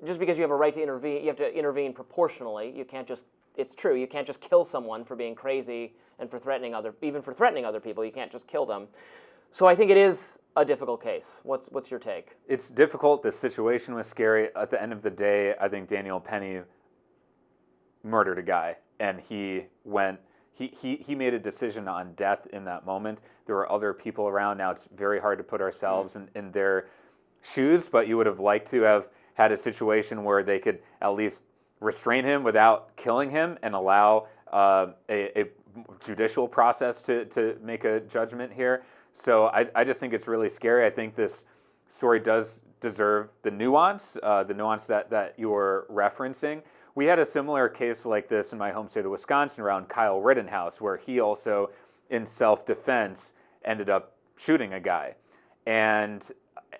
just because you have a right to intervene, you have to intervene proportionally. You can't just, it's true, you can't just kill someone for being crazy and for threatening other people. You can't just kill them. So I think it is a difficult case. What's your take? It's difficult. The situation was scary. At the end of the day, I think Daniel Penny murdered a guy, and he made a decision on death in that moment. There were other people around. Now it's very hard to put ourselves in their shoes, but you would have liked to have had a situation where they could at least restrain him without killing him and allow a judicial process to make a judgment here. So I just think it's really scary. I think this story does deserve the nuance that you're referencing. We had a similar case like this in my home state of Wisconsin around Kyle Rittenhouse, where he also, in self-defense, ended up shooting a guy. And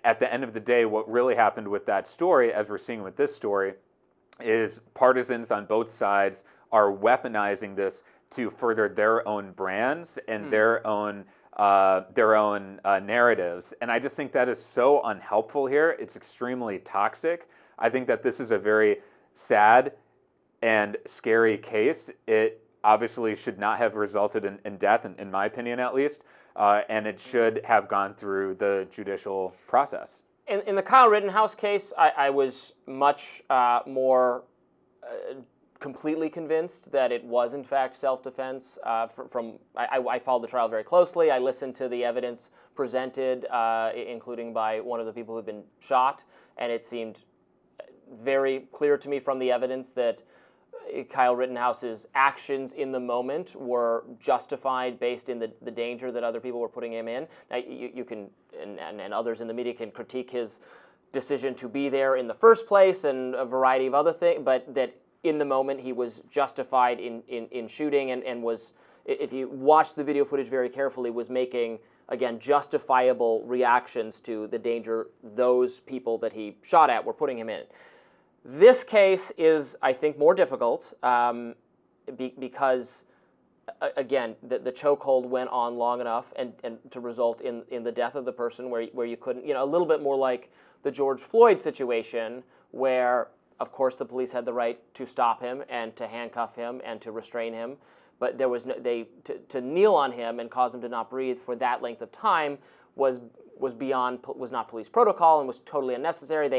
at the end of the day, what really happened with that story, as we're seeing with this story, is partisans on both sides are weaponizing this to further their own brands and their own narratives. And I just think that is so unhelpful here. It's extremely toxic. I think that this is a very sad and scary case. It obviously should not have resulted in death, in my opinion at least, and it should have gone through the judicial process. In the Kyle Rittenhouse case, I was much more completely convinced that it was in fact self-defense. I followed the trial very closely. I listened to the evidence presented, including by one of the people who'd been shot, and it seemed very clear to me from the evidence that Kyle Rittenhouse's actions in the moment were justified based in the danger that other people were putting him in. Now, you can, and others in the media can critique his decision to be there in the first place and a variety of other things, but that in the moment he was justified in shooting and was, if you watch the video footage very carefully, was making, again, justifiable reactions to the danger those people that he shot at were putting him in. This case is, I think, more difficult because, again, the chokehold went on long enough and to result in the death of the person where you couldn't, a little bit more like the George Floyd situation where, of course, the police had the right to stop him and to handcuff him and to restrain him, but there was to kneel on him and cause him to not breathe for that length of time was not police protocol and was totally unnecessary.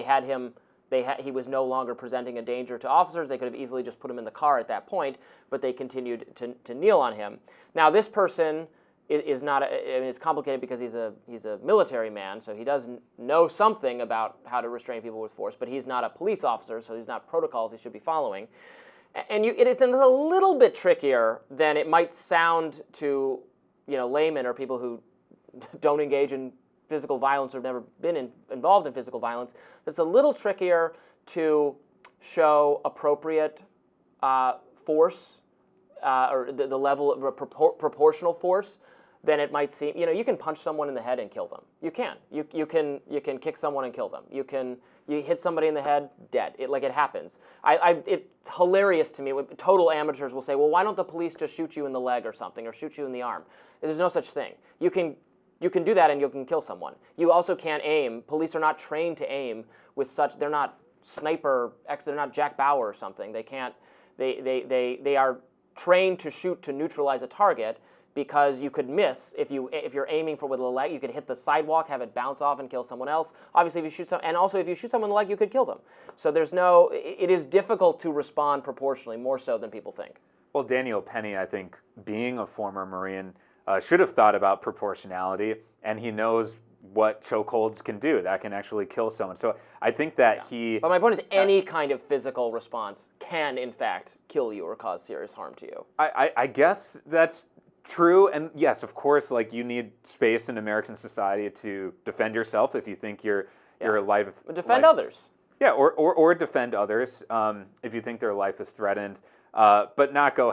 He was no longer presenting a danger to officers. They could have easily just put him in the car at that point, but they continued to kneel on him. Now, this person is not. It's complicated because he's a military man, so he does know something about how to restrain people with force. But he's not a police officer, so he's not protocols he should be following. And it is a little bit trickier than it might sound to laymen or people who don't engage in physical violence or have never been involved in physical violence. It's a little trickier to show appropriate force or the level of proportional force than it might seem. You can punch someone in the head and kill them. You can. You can kick someone and kill them. You hit somebody in the head, dead. It happens. It's hilarious to me when total amateurs will say, well, why don't the police just shoot you in the leg or something, or shoot you in the arm? There's no such thing. You can do that and you can kill someone. You also can't aim. Police are not trained to aim with such. They're not they're not Jack Bauer or something. They can't. They are trained to shoot to neutralize a target, because you could miss if you're aiming with a leg. You could hit the sidewalk, have it bounce off, and kill someone else. Obviously, if you shoot someone in the leg, you could kill them. So it is difficult to respond proportionally, more so than people think. Well, Daniel Penny, I think, being a former Marine, should have thought about proportionality, and he knows what chokeholds can do. That can actually kill someone. So I think that he... But my point is any kind of physical response can, in fact, kill you or cause serious harm to you. I guess that's true, and yes, of course, you need space in American society to defend yourself if you think your life... Defend others. Yeah, or defend others if you think their life is threatened, but not go...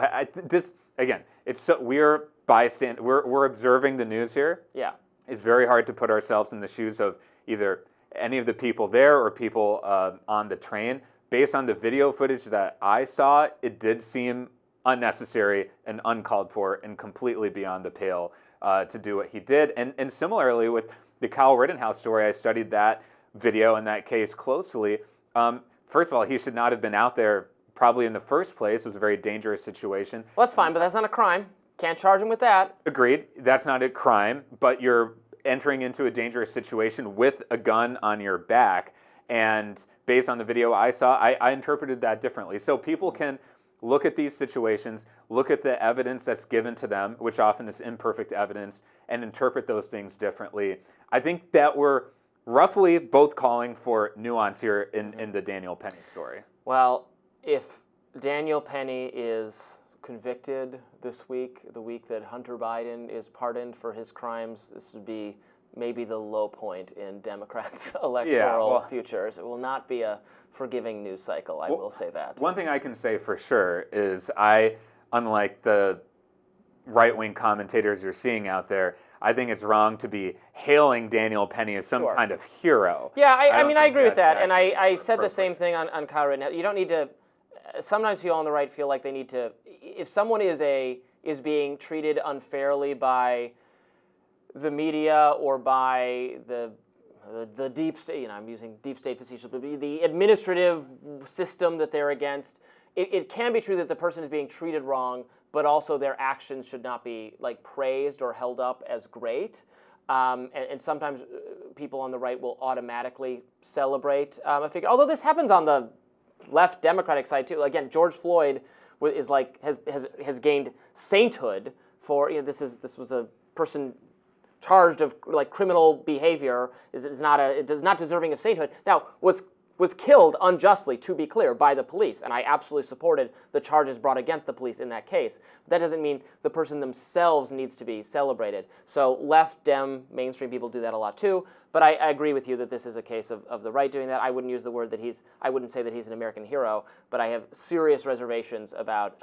Again, it's we're bystand. We're observing the news here. Yeah. It's very hard to put ourselves in the shoes of either any of the people there or people on the train. Based on the video footage that I saw, it did seem unnecessary and uncalled for and completely beyond the pale to do what he did. And similarly with the Kyle Rittenhouse story, I studied that video and that case closely. First of all, he should not have been out there probably in the first place. It was a very dangerous situation. Well, that's fine, but that's not a crime. Can't charge him with that. Agreed. That's not a crime, but you're entering into a dangerous situation with a gun on your back. And based on the video I saw, I interpreted that differently. So people can look at these situations, look at the evidence that's given to them, which often is imperfect evidence, and interpret those things differently. I think that we're roughly both calling for nuance here in the Daniel Penny story. Well, if Daniel Penny is convicted this week, the week that Hunter Biden is pardoned for his crimes, this would be maybe the low point in Democrats' electoral futures. It will not be a forgiving news cycle, I will say that. One thing I can say for sure is unlike the right-wing commentators you're seeing out there, I think it's wrong to be hailing Daniel Penny as some kind of hero. Yeah, I mean, I agree with that. And I said the same thing on Kyle Rittenhouse. You don't need to, sometimes people on the right feel like they need to, if someone is being treated unfairly by the media or by the deep state, I'm using deep state facetiously, the administrative system that they're against, it can be true that the person is being treated wrong, but also their actions should not be praised or held up as great. And sometimes people on the right will automatically celebrate a figure. Although this happens on the left Democratic side too. Again, George Floyd is has gained sainthood for this was a person charged of criminal behavior is not deserving of sainthood. Now was killed unjustly, to be clear, by the police, and I absolutely supported the charges brought against the police in that case. But that doesn't mean the person themselves needs to be celebrated. So left, Dem, mainstream people do that a lot too, but I agree with you that this is a case of the right doing that. I wouldn't use the word that I wouldn't say that he's an American hero, but I have serious reservations about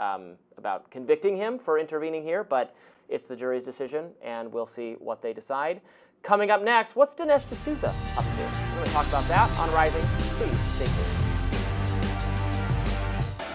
convicting him for intervening here, but it's the jury's decision, and we'll see what they decide. Coming up next, what's Dinesh D'Souza up to? We're going to talk about that on Rising. Please stay tuned.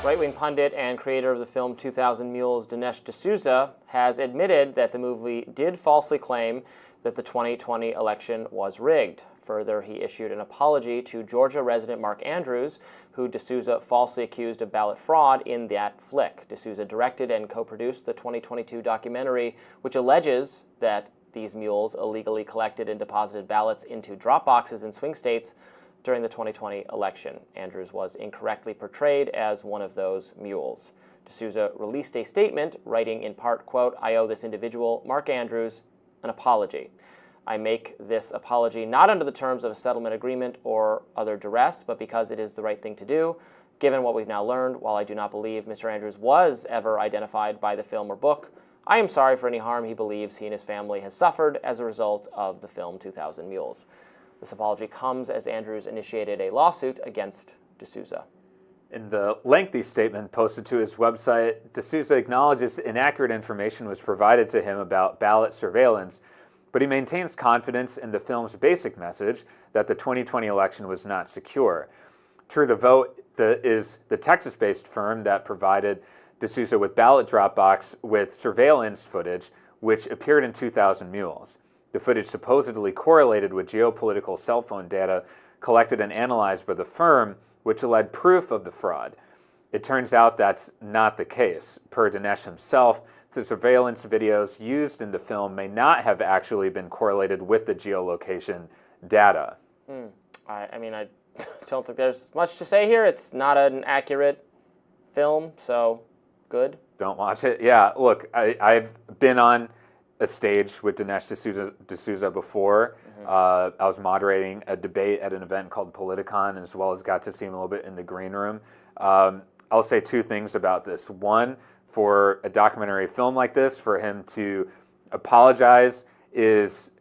Right-wing pundit and creator of the film 2000 Mules, Dinesh D'Souza, has admitted that the movie did falsely claim that the 2020 election was rigged. Further, he issued an apology to Georgia resident Mark Andrews, who D'Souza falsely accused of ballot fraud in that flick. D'Souza directed and co-produced the 2022 documentary, which alleges that these mules illegally collected and deposited ballots into drop boxes in swing states during the 2020 election. Andrews was incorrectly portrayed as one of those mules. D'Souza released a statement, writing in part, quote, "I owe this individual, Mark Andrews, an apology. I make this apology not under the terms of a settlement agreement or other duress, but because it is the right thing to do. Given what we've now learned, while I do not believe Mr. Andrews was ever identified by the film or book, I am sorry for any harm he believes he and his family has suffered as a result of the film 2000 Mules." This apology comes as Andrews initiated a lawsuit against D'Souza. In the lengthy statement posted to his website, D'Souza acknowledges inaccurate information was provided to him about ballot surveillance, but he maintains confidence in the film's basic message that the 2020 election was not secure. True the Vote is the Texas-based firm that provided D'Souza with ballot drop box with surveillance footage, which appeared in 2000 Mules. The footage supposedly correlated with geopolitical cell phone data collected and analyzed by the firm, which led proof of the fraud. It turns out that's not the case. Per Dinesh himself, the surveillance videos used in the film may not have actually been correlated with the geolocation data. I don't think there's much to say here. It's not an accurate film, so good. Don't watch it. Yeah, look, I've been on a stage with Dinesh D'Souza before. I was moderating a debate at an event called Politicon, as well as got to see him a little bit in the green room. I'll say two things about this. One, for a documentary film like this, for him to apologize is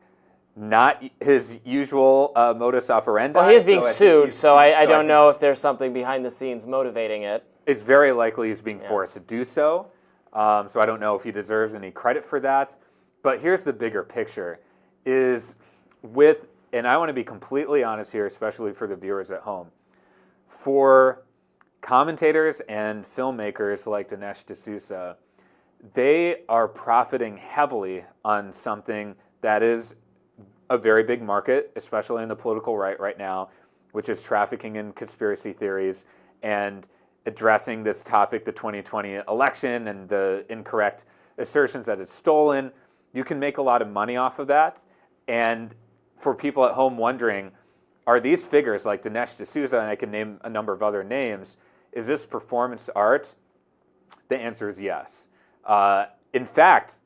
not his usual modus operandi. Well, he is being sued, so I don't know if there's something behind the scenes motivating it. It's very likely he's being forced to do so. So I don't know if he deserves any credit for that. But here's the bigger picture, and I want to be completely honest here, especially for the viewers at home, for commentators and filmmakers like Dinesh D'Souza, they are profiting heavily on something that is a very big market, especially in the political right now, which is trafficking in conspiracy theories and addressing this topic, the 2020 election and the incorrect assertions that it's stolen. You can make a lot of money off of that. And for people at home wondering, are these figures like Dinesh D'Souza, and I can name a number of other names, is this performance art? The answer is yes. In fact,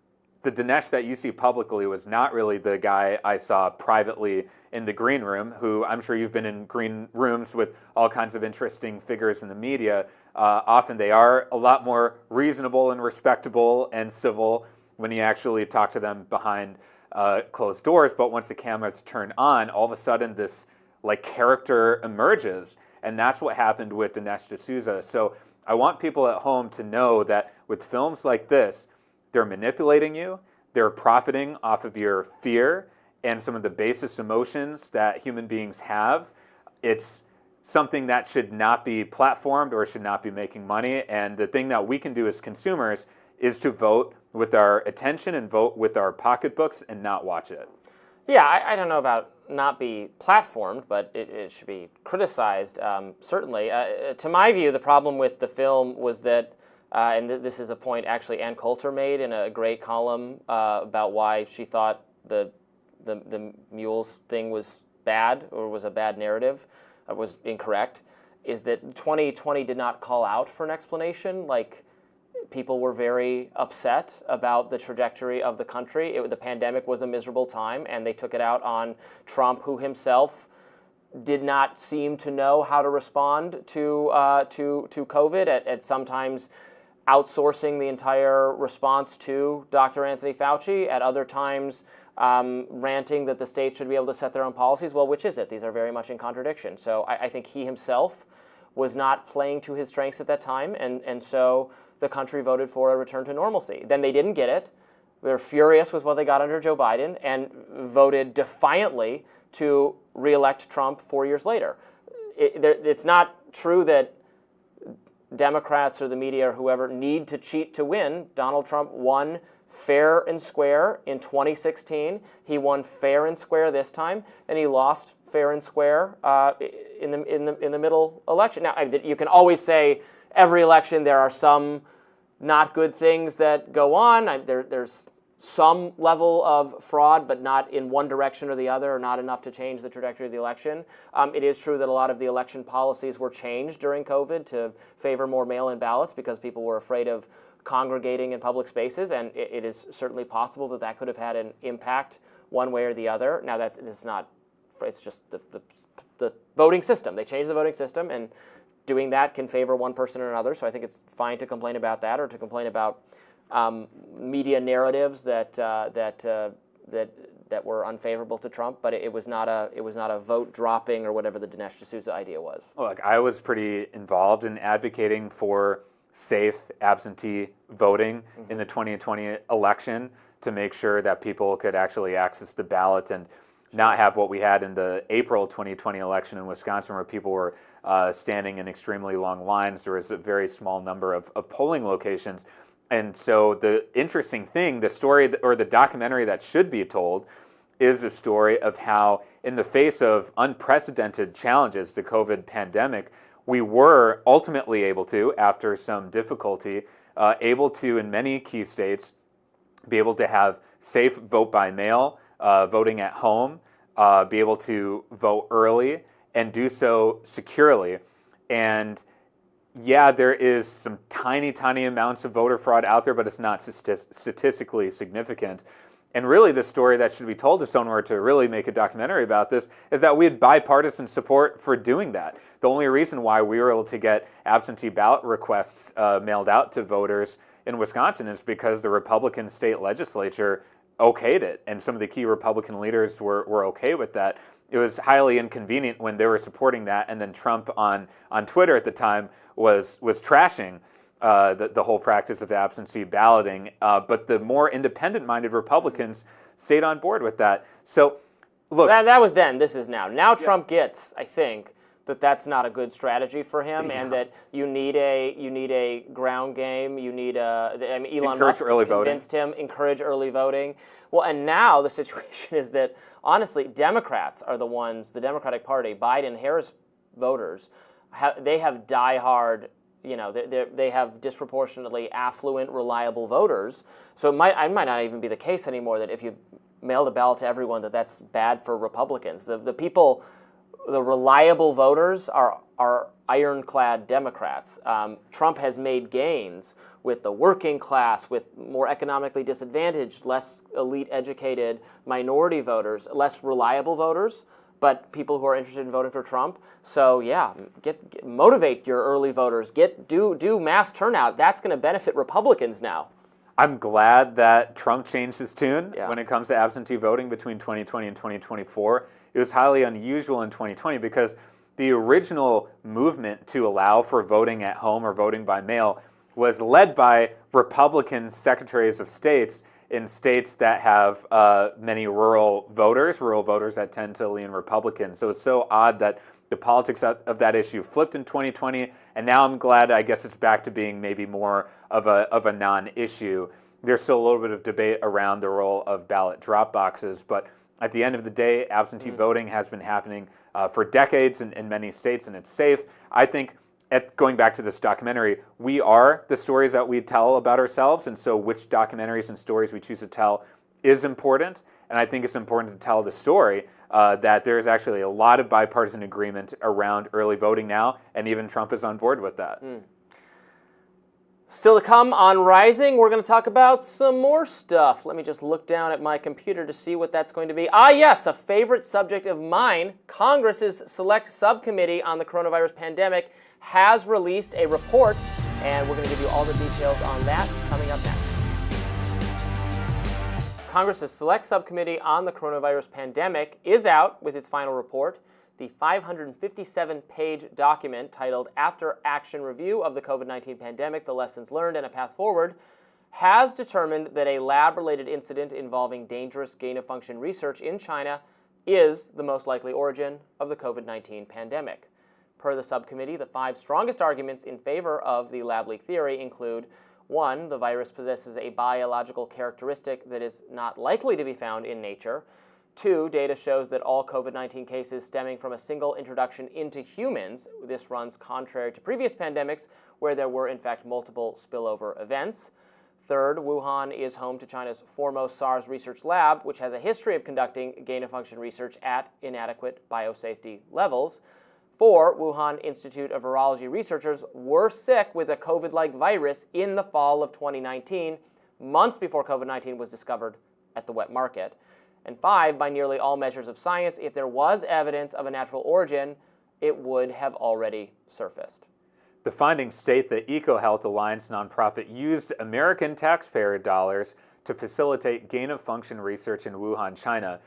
the Dinesh that you see publicly was not really the guy I saw privately in the green room, who I'm sure you've been in green rooms with all kinds of interesting figures in the media. Often they are a lot more reasonable and respectable and civil when you actually talk to them behind closed doors. But once the cameras turn on, all of a sudden this like character emerges. And that's what happened with Dinesh D'Souza. So I want people at home to know that with films like this, they're manipulating you, they're profiting off of your fear and some of the basest emotions that human beings have. It's something that should not be platformed or should not be making money. And the thing that we can do as consumers is to vote with our attention and vote with our pocketbooks and not watch it. Yeah, I don't know about not be platformed, but it should be criticized, certainly. To my view, the problem with the film was that, and this is a point actually Ann Coulter made in a great column about why she thought the Mules thing was bad or was a bad narrative, was incorrect, is that 2020 did not call out for an explanation. Like, people were very upset about the trajectory of the country. The pandemic was a miserable time, and they took it out on Trump, who himself did not seem to know how to respond to COVID, at sometimes outsourcing the entire response to Dr. Anthony Fauci, at other times ranting that the states should be able to set their own policies. Well, which is it? These are very much in contradiction. So I think he himself was not playing to his strengths at that time, and so the country voted for a return to normalcy. Then they didn't get it. They were furious with what they got under Joe Biden and voted defiantly to re-elect Trump 4 years later. It's not true that Democrats or the media or whoever need to cheat to win. Donald Trump won fair and square in 2016. He won fair and square this time, and he lost fair and square in the middle election. Now, you can always say every election there are some not good things that go on. There's some level of fraud, but not in one direction or the other, or not enough to change the trajectory of the election. It is true that a lot of the election policies were changed during COVID to favor more mail-in ballots because people were afraid of congregating in public spaces, and it is certainly possible that that could have had an impact one way or the other. Now, it's just the voting system. They changed the voting system, and doing that can favor one person or another. So I think it's fine to complain about that, or to complain about media narratives that were unfavorable to Trump. But it was not a vote dropping or whatever the Dinesh D'Souza idea was. Well, look, I was pretty involved in advocating for safe absentee voting in the 2020 election to make sure that people could actually access the ballot and not have what we had in the April 2020 election in Wisconsin, where people were standing in extremely long lines. There was a very small number of polling locations. And so the interesting thing, the story or the documentary that should be told, is a story of how, in the face of unprecedented challenges, the COVID pandemic, we were ultimately able to, after some difficulty, in many key states, be able to have safe vote by mail, voting at home, be able to vote early, and do so securely. And yeah, there is some tiny, tiny amounts of voter fraud out there, but it's not statistically significant. And really, the story that should be told if someone were to really make a documentary about this is that we had bipartisan support for doing that. The only reason why we were able to get absentee ballot requests mailed out to voters in Wisconsin is because the Republican state legislature okayed it, and some of the key Republican leaders were okay with that. It was highly inconvenient when they were supporting that, and then Trump on Twitter at the time was trashing the whole practice of absentee balloting. But the more independent-minded Republicans stayed on board with that. So, look, that was then. This is now. Now Trump gets, I think, that that's not a good strategy for him, and that you need a ground game. You need Elon Musk convinced him, encourage early voting. Well, and now the situation is that, honestly, Democrats are the ones, the Democratic Party, Biden-Harris voters, they have diehard, they have disproportionately affluent, reliable voters. So it might not even be the case anymore that if you mailed a ballot to everyone, that's bad for Republicans. The people, the reliable voters are ironclad Democrats. Trump has made gains with the working class, with more economically disadvantaged, less elite educated minority voters, less reliable voters, but people who are interested in voting for Trump. So yeah, motivate your early voters. Do mass turnout. That's going to benefit Republicans now. I'm glad that Trump changed his tune when it comes to absentee voting between 2020 and 2024. It was highly unusual in 2020 because the original movement to allow for voting at home or voting by mail was led by Republican secretaries of states in states that have many rural voters that tend to lean Republican. So it's so odd that the politics of that issue flipped in 2020, and now I'm glad, I guess it's back to being maybe more of a non-issue. There's still a little bit of debate around the role of ballot drop boxes, but at the end of the day, absentee voting has been happening for decades in many states, and it's safe. I think, going back to this documentary, we are the stories that we tell about ourselves, and so which documentaries and stories we choose to tell is important. And I think it's important to tell the story that there is actually a lot of bipartisan agreement around early voting now, and even Trump is on board with that. Still to come on Rising, we're going to talk about some more stuff. Let me just look down at my computer to see what that's going to be. Ah, yes, a favorite subject of mine. Congress's Select Subcommittee on the Coronavirus Pandemic has released a report, and we're going to give you all the details on that coming up next. Congress's Select Subcommittee on the Coronavirus Pandemic is out with its final report. The 557-page document titled After Action Review of the COVID-19 Pandemic, The Lessons Learned and a Path Forward has determined that a lab-related incident involving dangerous gain-of-function research in China is the most likely origin of the COVID-19 pandemic. Per the subcommittee, the 5 strongest arguments in favor of the lab leak theory include: 1, the virus possesses a biological characteristic that is not likely to be found in nature. 2, data shows that all COVID-19 cases stemming from a single introduction into humans. This runs contrary to previous pandemics where there were, in fact, multiple spillover events. 3rd, Wuhan is home to China's foremost SARS research lab, which has a history of conducting gain-of-function research at inadequate biosafety levels. 4, Wuhan Institute of Virology researchers were sick with a COVID-like virus in the fall of 2019, months before COVID-19 was discovered at the wet market. And 5, by nearly all measures of science, if there was evidence of a natural origin, it would have already surfaced. The findings state that EcoHealth Alliance nonprofit used American taxpayer dollars to facilitate gain-of-function research in Wuhan, China,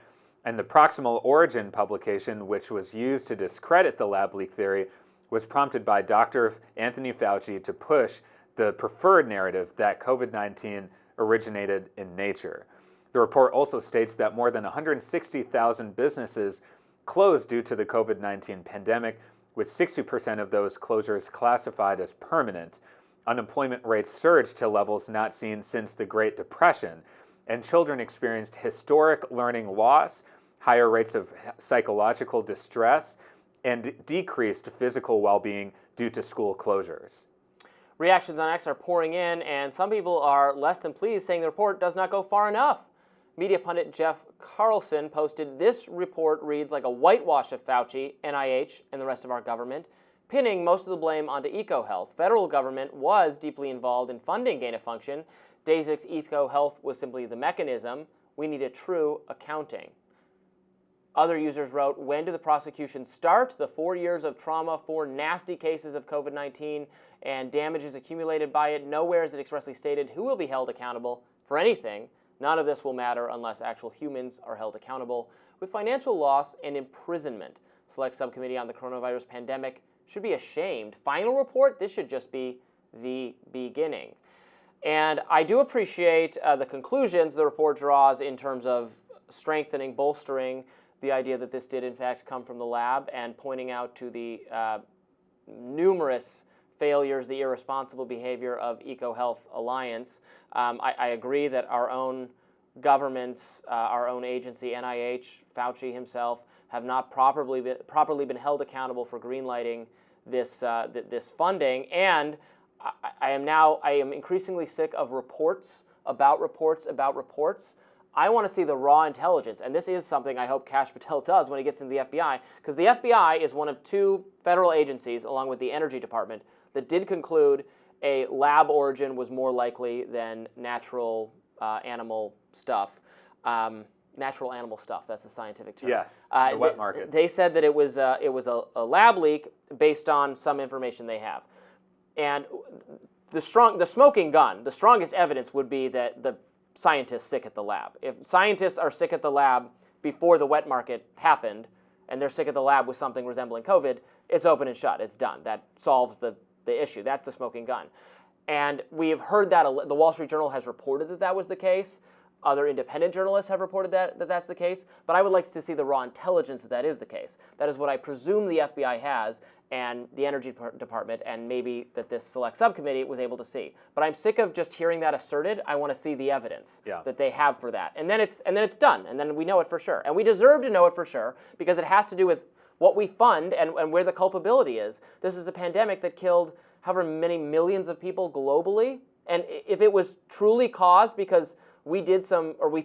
and the Proximal Origin publication, which was used to discredit the lab leak theory, was prompted by Dr. Anthony Fauci to push the preferred narrative that COVID-19 originated in nature. The report also states that more than 160,000 businesses closed due to the COVID-19 pandemic, with 60% of those closures classified as permanent. Unemployment rates surged to levels not seen since the Great Depression, and children experienced historic learning loss, higher rates of psychological distress, and decreased physical well-being due to school closures. Reactions on X are pouring in, and some people are less than pleased, saying the report does not go far enough. Media pundit Jeff Carlson posted, "This report reads like a whitewash of Fauci, NIH, and the rest of our government, pinning most of the blame onto EcoHealth. Federal government was deeply involved in funding gain-of-function. Daszak's EcoHealth was simply the mechanism. We need a true accounting." Other users wrote, "When do the prosecutions start? The 4 years of trauma, 4 nasty cases of COVID-19, and damages accumulated by it. Nowhere is it expressly stated who will be held accountable for anything. None of this will matter unless actual humans are held accountable. With financial loss and imprisonment, Select Subcommittee on the Coronavirus Pandemic should be ashamed. Final report, this should just be the beginning." And I do appreciate the conclusions the report draws in terms of strengthening, bolstering the idea that this did in fact come from the lab, and pointing out to the numerous failures, the irresponsible behavior of EcoHealth Alliance. I agree that our own governments, our own agency, NIH, Fauci himself, have not properly been held accountable for greenlighting this funding. And I am increasingly sick of reports about reports about reports. I want to see the raw intelligence, and this is something I hope Kash Patel does when he gets into the FBI, because the FBI is one of 2 federal agencies, along with the Energy Department, that did conclude a lab origin was more likely than natural animal stuff. Natural animal stuff, that's the scientific term. Yes, the wet market. They said that it was a lab leak based on some information they have. And the smoking gun, the strongest evidence would be that the scientists sick at the lab. If scientists are sick at the lab before the wet market happened, and they're sick at the lab with something resembling COVID, it's open and shut. It's done. That solves the issue. That's the smoking gun. And we have heard that the Wall Street Journal has reported that that was the case. Other independent journalists have reported that that's the case. But I would like to see the raw intelligence that is the case. That is what I presume the FBI has, and the Energy Department, and maybe that this select subcommittee was able to see. But I'm sick of just hearing that asserted. I want to see the evidence that they have for that. And then it's done, and then we know it for sure. And we deserve to know it for sure, because it has to do with what we fund and where the culpability is. This is a pandemic that killed however many millions of people globally. And if it was truly caused because we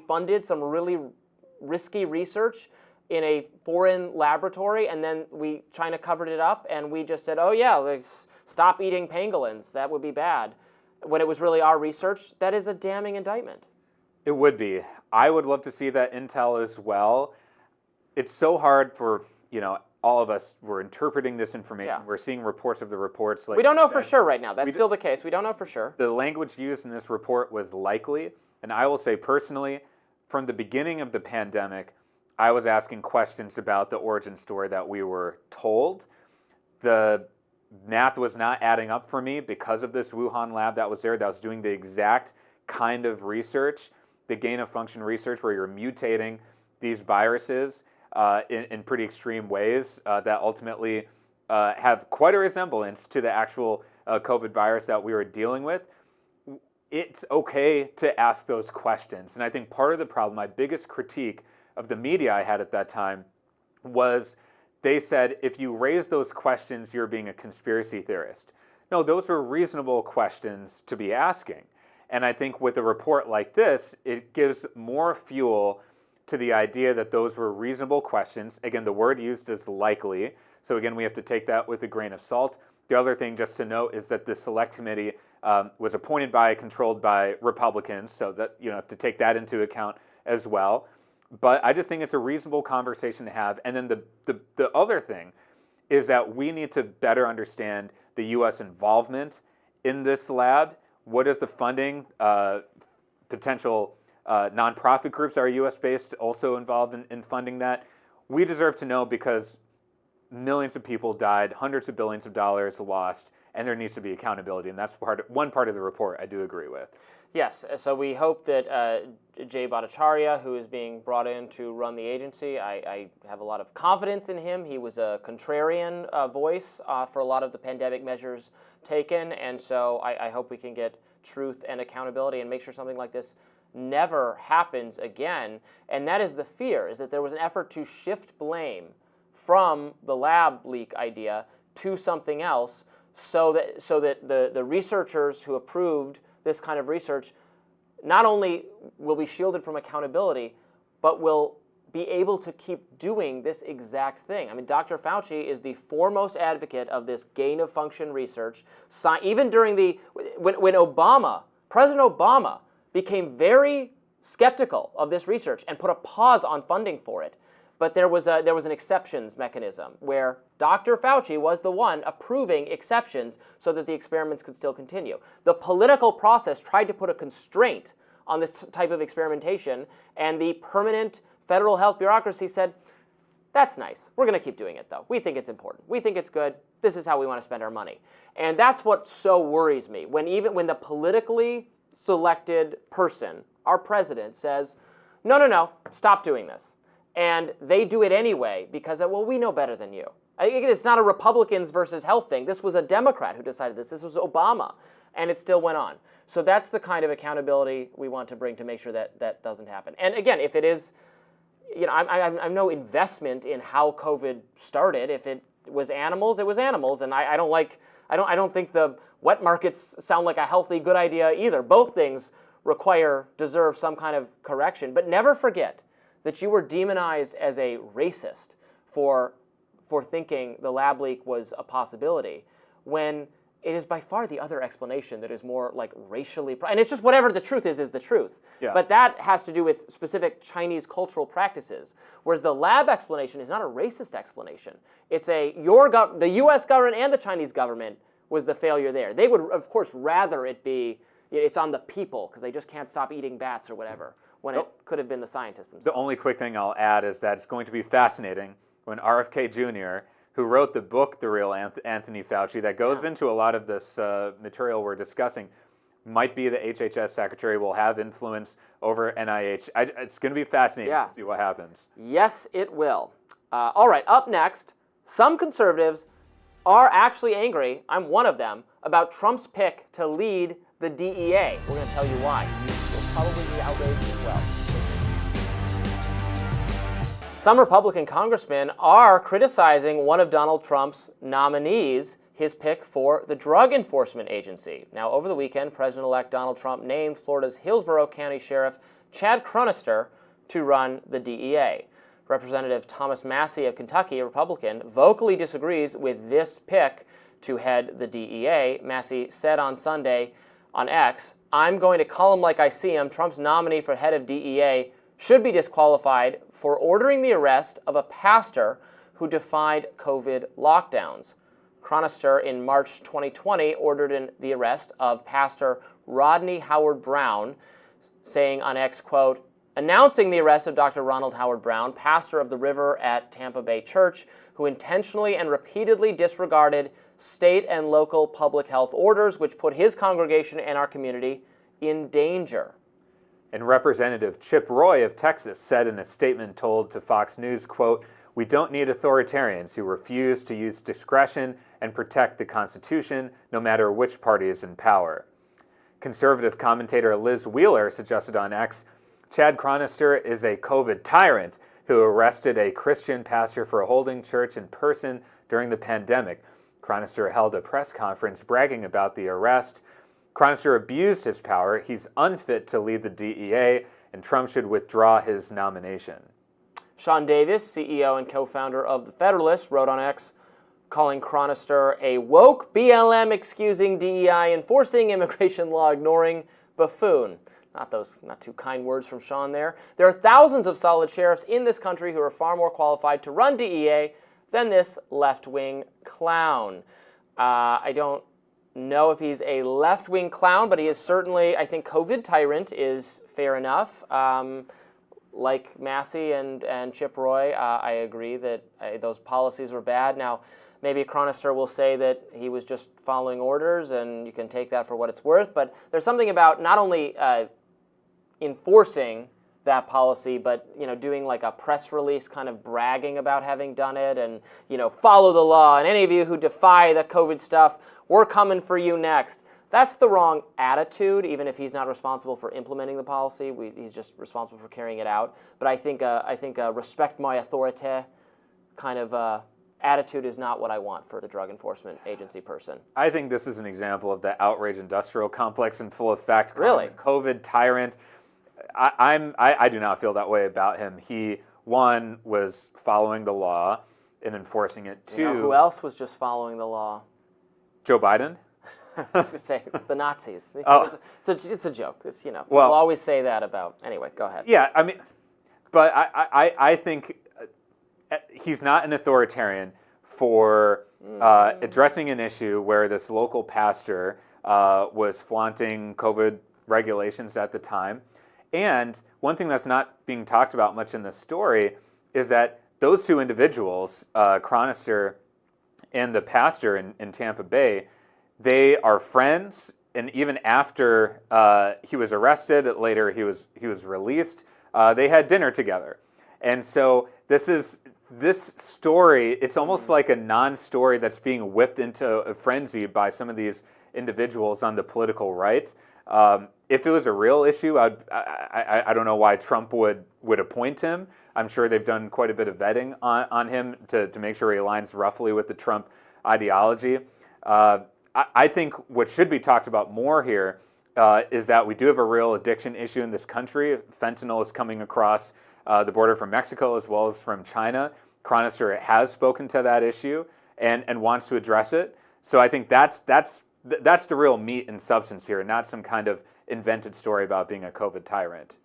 funded some really risky research in a foreign laboratory, and then China covered it up, and we just said, oh yeah, let's stop eating pangolins, that would be bad, when it was really our research, that is a damning indictment. It would be. I would love to see that intel as well. It's so hard for, all of us, we're interpreting this information, we're seeing reports of the reports. Like we don't know for sure right now, that's still the case, we don't know for sure. The language used in this report was likely, and I will say personally, from the beginning of the pandemic, I was asking questions about the origin story that we were told. The math was not adding up for me because of this Wuhan lab that was there that was doing the exact kind of research, the gain-of-function research where you're mutating these viruses in pretty extreme ways that ultimately have quite a resemblance to the actual COVID virus that we were dealing with. It's okay to ask those questions. And I think part of the problem, my biggest critique of the media I had at that time, was they said, if you raise those questions, you're being a conspiracy theorist. No, those are reasonable questions to be asking. And I think with a report like this, it gives more fuel to the idea that those were reasonable questions. Again, the word used is likely. So again, we have to take that with a grain of salt. The other thing just to note is that the select committee was appointed by, controlled by Republicans. So that have to take that into account as well. But I just think it's a reasonable conversation to have. And then the other thing is that we need to better understand the U.S. involvement in this lab. What is the funding? Potential nonprofit groups are U.S.-based also involved in funding that. We deserve to know because millions of people died, hundreds of billions of dollars lost, and there needs to be accountability. And that's one part of the report I do agree with. Yes, so we hope that Jay Bhattacharya, who is being brought in to run the agency, I have a lot of confidence in him. He was a contrarian voice for a lot of the pandemic measures taken, and so I hope we can get truth and accountability and make sure something like this never happens again. And that is the fear, is that there was an effort to shift blame from the lab leak idea to something else so that the researchers who approved this kind of research not only will be shielded from accountability, but will be able to keep doing this exact thing. I mean, Dr. Fauci is the foremost advocate of this gain-of-function research. Even during when President Obama became very skeptical of this research and put a pause on funding for it. But there was an exceptions mechanism where Dr. Fauci was the one approving exceptions so that the experiments could still continue. The political process tried to put a constraint on this type of experimentation, and the permanent federal health bureaucracy said, that's nice. We're going to keep doing it, though. We think it's important. We think it's good. This is how we want to spend our money. And that's what so worries me. When the politically selected person, our president, says, no, stop doing this. And they do it anyway because, we know better than you. It's not a Republicans versus health thing. This was a Democrat who decided this. This was Obama, and it still went on. So that's the kind of accountability we want to bring to make sure that that doesn't happen. And again, if it is, I'm no investment in how COVID started. If it was animals, it was animals, and I don't think the wet markets sound like a healthy, good idea either. Both things deserve some kind of correction. But never forget that you were demonized as a racist for thinking the lab leak was a possibility, when it is by far the other explanation that is more like racially, and it's just whatever the truth is the truth. Yeah. But that has to do with specific Chinese cultural practices, whereas the lab explanation is not a racist explanation. It's the U.S. government and the Chinese government was the failure there. They would, of course, rather it be it's on the people because they just can't stop eating bats or whatever, when it could have been the scientists themselves. The only quick thing I'll add is that it's going to be fascinating when RFK Jr., who wrote the book, The Real Anthony Fauci, that goes into a lot of this material we're discussing, might be the HHS secretary, will have influence over NIH. It's going to be fascinating to see what happens. Yes, it will. All right, up next, some conservatives are actually angry, I'm one of them, about Trump's pick to lead the DEA. We're going to tell you why. You will probably be outraged as well. Some Republican congressmen are criticizing one of Donald Trump's nominees, his pick for the Drug Enforcement Agency. Now, over the weekend, President-elect Donald Trump named Florida's Hillsborough County Sheriff Chad Chronister to run the DEA. Representative Thomas Massie of Kentucky, a Republican, vocally disagrees with this pick to head the DEA. Massie said on Sunday on X, "I'm going to call him like I see him. Trump's nominee for head of DEA should be disqualified for ordering the arrest of a pastor who defied COVID lockdowns." Chronister in March 2020 ordered the arrest of Pastor Rodney Howard Brown, saying on X, quote, "Announcing the arrest of Dr. Ronald Howard Brown, pastor of the River at Tampa Bay Church, who intentionally and repeatedly disregarded state and local public health orders, which put his congregation and our community in danger." And Representative Chip Roy of Texas said in a statement told to Fox News, quote, "We don't need authoritarians who refuse to use discretion and protect the Constitution, no matter which party is in power." Conservative commentator Liz Wheeler suggested on X, Chad Chronister is a COVID tyrant who arrested a Christian pastor for holding church in person during the pandemic. Chronister held a press conference bragging about the arrest. Chronister abused his power. He's unfit to lead the DEA, and Trump should withdraw his nomination. Sean Davis, CEO and co-founder of The Federalist, wrote on X, calling Chronister a woke, BLM-excusing, DEI enforcing, immigration law ignoring buffoon. Not too kind words from Sean there. There are thousands of solid sheriffs in this country who are far more qualified to run DEA than this left-wing clown. I don't know if he's a left-wing clown, but he is certainly, I think, COVID tyrant is fair enough. Like Massie and Chip Roy, I agree that those policies were bad. Now, maybe Chronister will say that he was just following orders, and you can take that for what it's worth. But there's something about not only enforcing that policy, but doing like a press release, kind of bragging about having done it, and follow the law. And any of you who defy the COVID stuff, we're coming for you next. That's the wrong attitude, even if he's not responsible for implementing the policy. He's just responsible for carrying it out. But I think a respect my authority kind of attitude is not what I want for the Drug Enforcement Agency person. I think this is an example of the outrage industrial complex in full effect. Really? COVID tyrant. I do not feel that way about him. He, one, was following the law and enforcing it. Two, who else was just following the law? Joe Biden? I was going to say the Nazis. Oh. It's a joke. It's, people always say that about. Anyway, go ahead. Yeah, I mean, but I think he's not an authoritarian for addressing an issue where this local pastor was flaunting COVID regulations at the time. And one thing that's not being talked about much in this story is that those two individuals, Chronister and the pastor in Tampa Bay, they are friends. And even after he was arrested, later he was released, they had dinner together. And so this story, it's almost like a non-story that's being whipped into a frenzy by some of these individuals on the political right. If it was a real issue, I don't know why Trump would appoint him. I'm sure they've done quite a bit of vetting on him to make sure he aligns roughly with the Trump ideology. I think what should be talked about more here is that we do have a real addiction issue in this country. Fentanyl is coming across the border from Mexico as well as from China. Chronister has spoken to that issue and wants to address it. So I think that's the real meat and substance here, not some kind of invented story about being a COVID tyrant.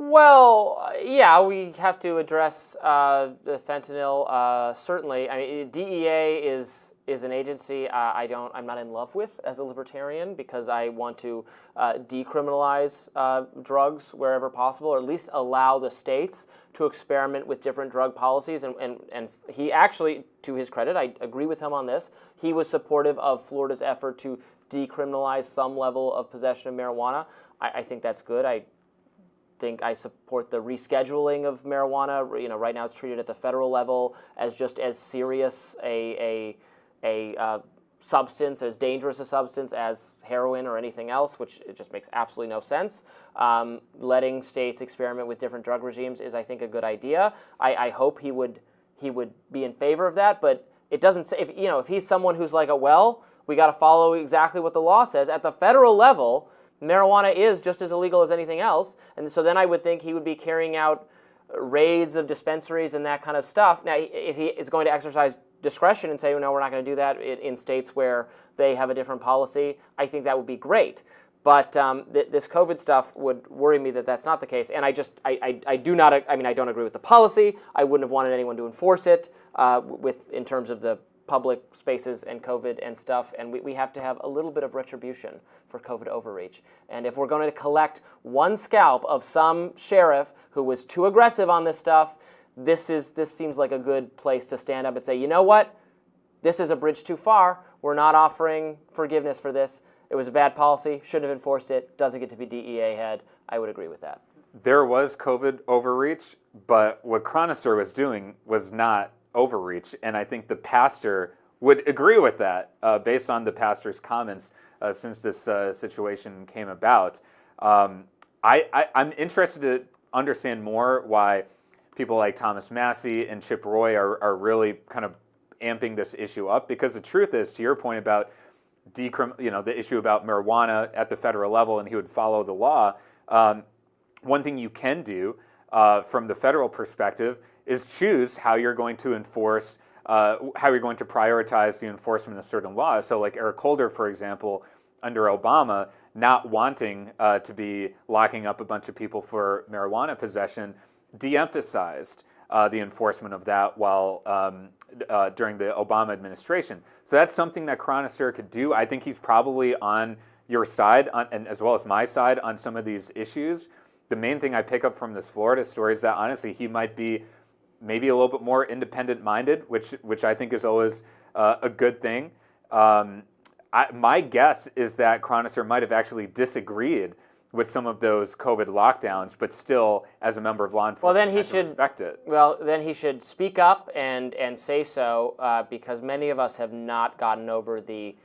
Well, yeah, we have to address the fentanyl. Certainly, I mean, DEA is an agency I'm not in love with as a libertarian, because I want to decriminalize drugs wherever possible, or at least allow the states to experiment with different drug policies. And he actually, to his credit, I agree with him on this. He was supportive of Florida's effort to decriminalize some level of possession of marijuana. I think that's good. I support the rescheduling of marijuana. You know, right now it's treated at the federal level as just as serious a substance, as dangerous a substance as heroin or anything else, which it just makes absolutely no sense. Letting states experiment with different drug regimes is, I think, a good idea. I hope he would be in favor of that, but it doesn't say, if he's someone who's like, we got to follow exactly what the law says at the federal level. Marijuana is just as illegal as anything else, and so then I would think he would be carrying out raids of dispensaries and that kind of stuff. Now, if he is going to exercise discretion and say, no, we're not going to do that in states where they have a different policy, I think that would be great. But this COVID stuff would worry me that that's not the case, and I don't agree with the policy. I wouldn't have wanted anyone to enforce it in terms of the public spaces and COVID and stuff, and we have to have a little bit of retribution for COVID overreach. And if we're going to collect one scalp of some sheriff who was too aggressive on this stuff, this seems like a good place to stand up and say, you know what? This is a bridge too far. We're not offering forgiveness for this. It was a bad policy. Shouldn't have enforced it. Doesn't get to be DEA head. I would agree with that. There was COVID overreach, but what Chronister was doing was not overreach, and I think the pastor would agree with that based on the pastor's comments since this situation came about. I'm interested to understand more why people like Thomas Massie and Chip Roy are really kind of amping this issue up, because the truth is, to your point about the issue about marijuana at the federal level, and he would follow the law. One thing you can do from the federal perspective is choose how you're going to enforce, how you're going to prioritize the enforcement of certain laws. So like Eric Holder, for example, under Obama, not wanting to be locking up a bunch of people for marijuana possession, de-emphasized the enforcement of that while during the Obama administration. So that's something that Chronister could do. I think he's probably on your side, and as well as my side, on some of these issues. The main thing I pick up from this Florida story is that honestly he might be maybe a little bit more independent-minded, which I think is always a good thing. My guess is that Chronister might have actually disagreed with some of those COVID lockdowns, but still, as a member of law enforcement, well, then he should respect it. Well, then he should speak up and say so, because many of us have not gotten over the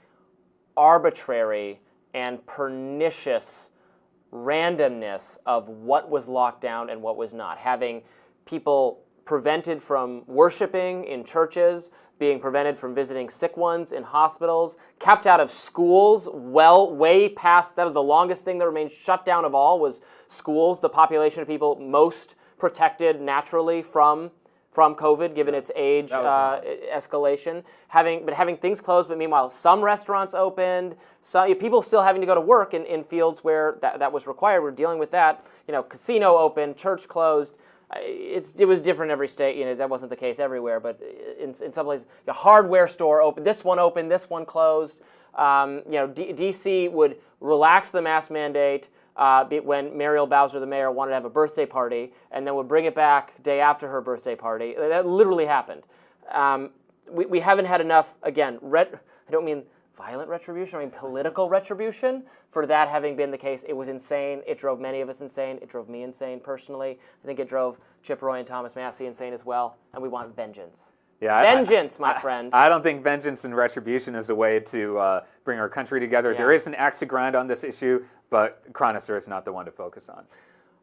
arbitrary and pernicious randomness of what was locked down and what was not. Having people prevented from worshiping in churches, being prevented from visiting sick ones in hospitals, kept out of schools way past, that was the longest thing that remained shut down of all, was schools, the population of people most protected naturally from COVID, given its age escalation. Having things closed, but meanwhile some restaurants opened, people still having to go to work in fields where that was required. We're dealing with that. Casino open, church closed. It was different in every state. That wasn't the case everywhere, but in some places, a hardware store open. This one opened, this one closed. DC would relax the mask mandate when Muriel Bowser, the mayor, wanted to have a birthday party, and then would bring it back day after her birthday party. That literally happened. We haven't had enough. Again, I don't mean violent retribution. I mean political retribution for that having been the case. It was insane. It drove many of us insane. It drove me insane personally. I think it drove Chip Roy and Thomas Massie insane as well. And we want vengeance. Yeah, vengeance, my friend. I don't think vengeance and retribution is a way to bring our country together. Yeah. There is an axe to grind on this issue, but Chronister is not the one to focus on.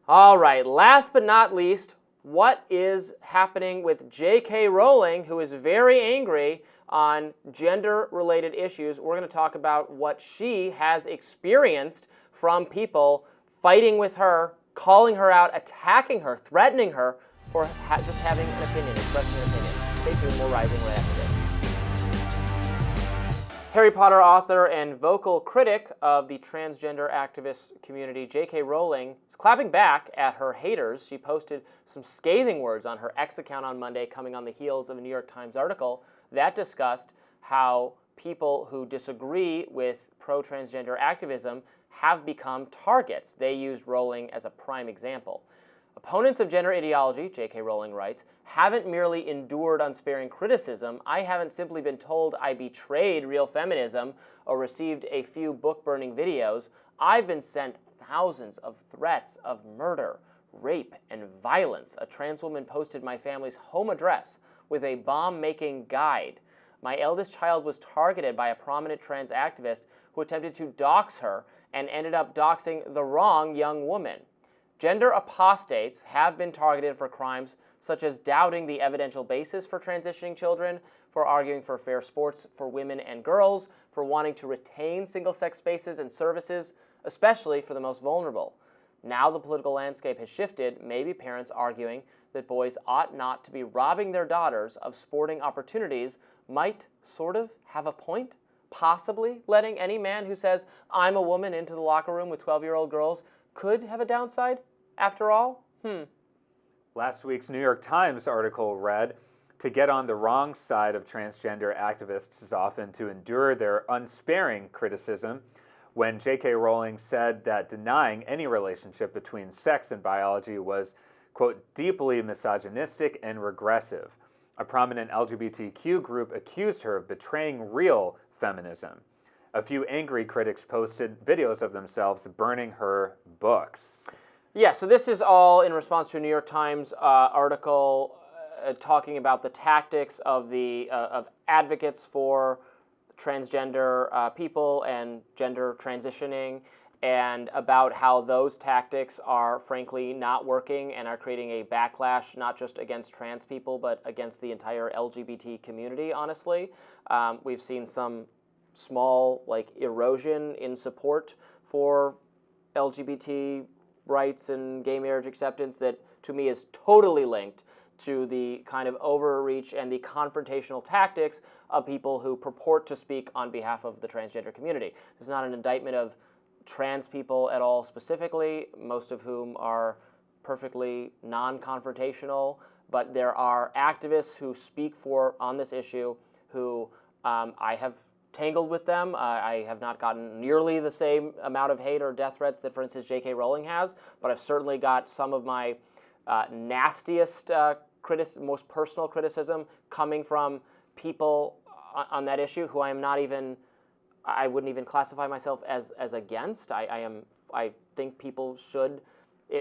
All right. Last but not least, what is happening with J.K. Rowling, who is very angry on gender-related issues? We're going to talk about what she has experienced from people fighting with her, calling her out, attacking her, threatening her for just having an opinion, expressing an opinion. Stay tuned, we're rising right after this. Harry Potter author and vocal critic of the transgender activist community, J.K. Rowling, is clapping back at her haters. She posted some scathing words on her X account on Monday, coming on the heels of a New York Times article that discussed how people who disagree with pro-transgender activism have become targets. They used Rowling as a prime example. Opponents of gender ideology, J.K. Rowling writes, haven't merely endured unsparing criticism. I haven't simply been told I betrayed real feminism or received a few book-burning videos. I've been sent thousands of threats of murder, rape, and violence. A trans woman posted my family's home address with a bomb-making guide. My eldest child was targeted by a prominent trans activist who attempted to dox her and ended up doxing the wrong young woman. Gender apostates have been targeted for crimes such as doubting the evidential basis for transitioning children, for arguing for fair sports for women and girls, for wanting to retain single-sex spaces and services, especially for the most vulnerable. Now the political landscape has shifted, maybe parents arguing that boys ought not to be robbing their daughters of sporting opportunities might sort of have a point, possibly letting any man who says, I'm a woman into the locker room with 12-year-old girls could have a downside. After all, Last week's New York Times article read, to get on the wrong side of transgender activists is often to endure their unsparing criticism. When J.K. Rowling said that denying any relationship between sex and biology was, quote, deeply misogynistic and regressive. A prominent LGBTQ group accused her of betraying real feminism. A few angry critics posted videos of themselves burning her books. Yeah, so this is all in response to a New York Times article talking about the tactics of the of advocates for transgender people and gender transitioning, and about how those tactics are frankly not working and are creating a backlash not just against trans people but against the entire LGBT community, honestly. We've seen some small erosion in support for LGBT rights and gay marriage acceptance that to me is totally linked to the kind of overreach and the confrontational tactics of people who purport to speak on behalf of the transgender community. This is not an indictment of trans people at all specifically, most of whom are perfectly non-confrontational, but there are activists who speak on this issue who I have tangled with them. I have not gotten nearly the same amount of hate or death threats that, for instance, J.K. Rowling has, but I've certainly got some of my nastiest, most personal criticism coming from people on that issue who I wouldn't even classify myself as against. I think people should,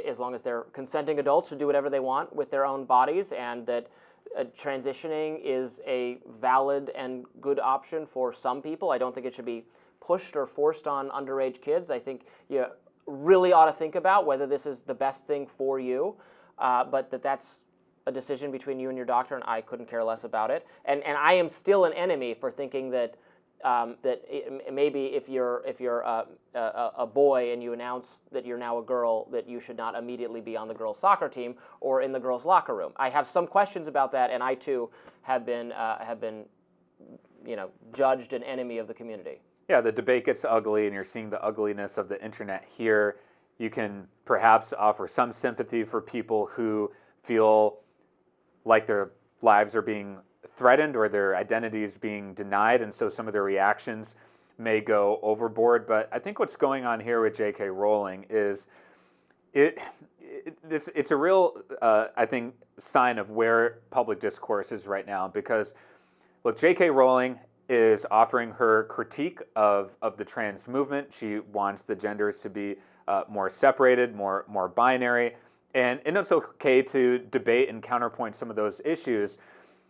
as long as they're consenting adults, should do whatever they want with their own bodies, and that transitioning is a valid and good option for some people. I don't think it should be pushed or forced on underage kids. I think you really ought to think about whether this is the best thing for you, but that's a decision between you and your doctor, and I couldn't care less about it. And I am still an enemy for thinking that maybe if you're a boy and you announce that you're now a girl, that you should not immediately be on the girls' soccer team or in the girls' locker room. I have some questions about that, and I too have been judged an enemy of the community. Yeah, the debate gets ugly, and you're seeing the ugliness of the internet here. You can perhaps offer some sympathy for people who feel like their lives are being threatened or their identities being denied, and so some of their reactions may go overboard. But I think what's going on here with J.K. Rowling is it's a real, I think, sign of where public discourse is right now. Because, look, J.K. Rowling is offering her critique of the trans movement. She wants the genders to be more separated, more binary, and it's okay to debate and counterpoint some of those issues.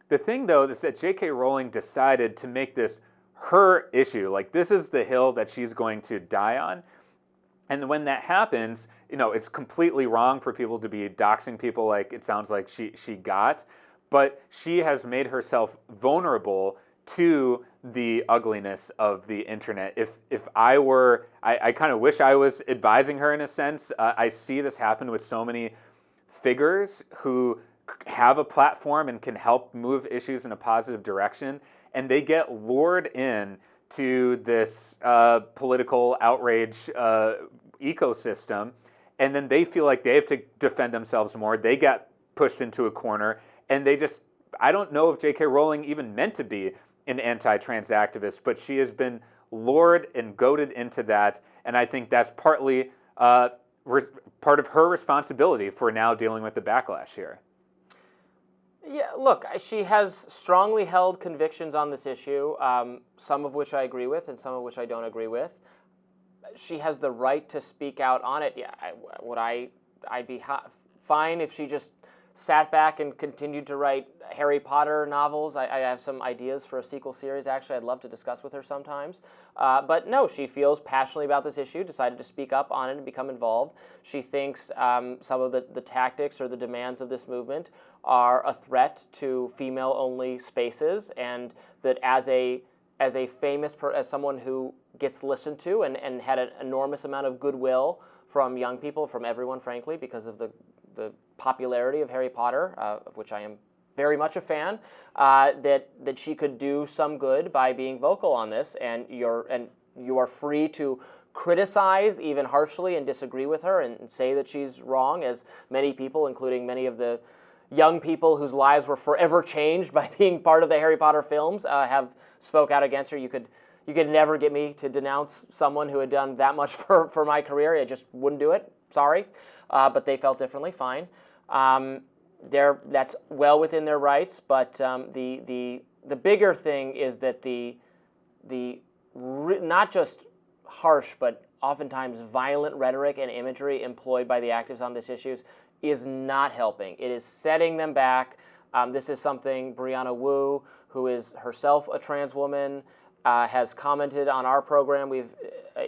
The thing, though, is that J.K. Rowling decided to make this her issue. Like, this is the hill that she's going to die on. And when that happens, it's completely wrong for people to be doxing people like it sounds like she got. But she has made herself vulnerable to the ugliness of the internet. If I were, I kind of wish I was advising her in a sense. I see this happen with so many figures who have a platform and can help move issues in a positive direction, and they get lured in to this political outrage ecosystem, and then they feel like they have to defend themselves more. They get pushed into a corner, and they just, I don't know if J.K. Rowling even meant to be an anti-trans activist, but she has been lured and goaded into that, and I think that's partly part of her responsibility for now dealing with the backlash here. Yeah, look, she has strongly held convictions on this issue, some of which I agree with and some of which I don't agree with. She has the right to speak out on it. Yeah, I'd be fine if she just sat back and continued to write Harry Potter novels. I have some ideas for a sequel series, actually, I'd love to discuss with her sometimes. But no, she feels passionately about this issue, decided to speak up on it and become involved. She thinks some of the tactics or the demands of this movement are a threat to female-only spaces, and that as someone who gets listened to and had an enormous amount of goodwill from young people, from everyone, frankly, because of the popularity of Harry Potter, of which I am very much a fan, that she could do some good by being vocal on this, and you are free to criticize even harshly and disagree with her and say that she's wrong, as many people, including many of the young people whose lives were forever changed by being part of the Harry Potter films, have spoke out against her. You could never get me to denounce someone who had done that much for my career. I just wouldn't do it. Sorry. But they felt differently. Fine. That's well within their rights. But the bigger thing is that the not just harsh but oftentimes violent rhetoric and imagery employed by the activists on these issues is not helping. It is setting them back. This is something Brianna Wu, who is herself a trans woman, has commented on our program. We've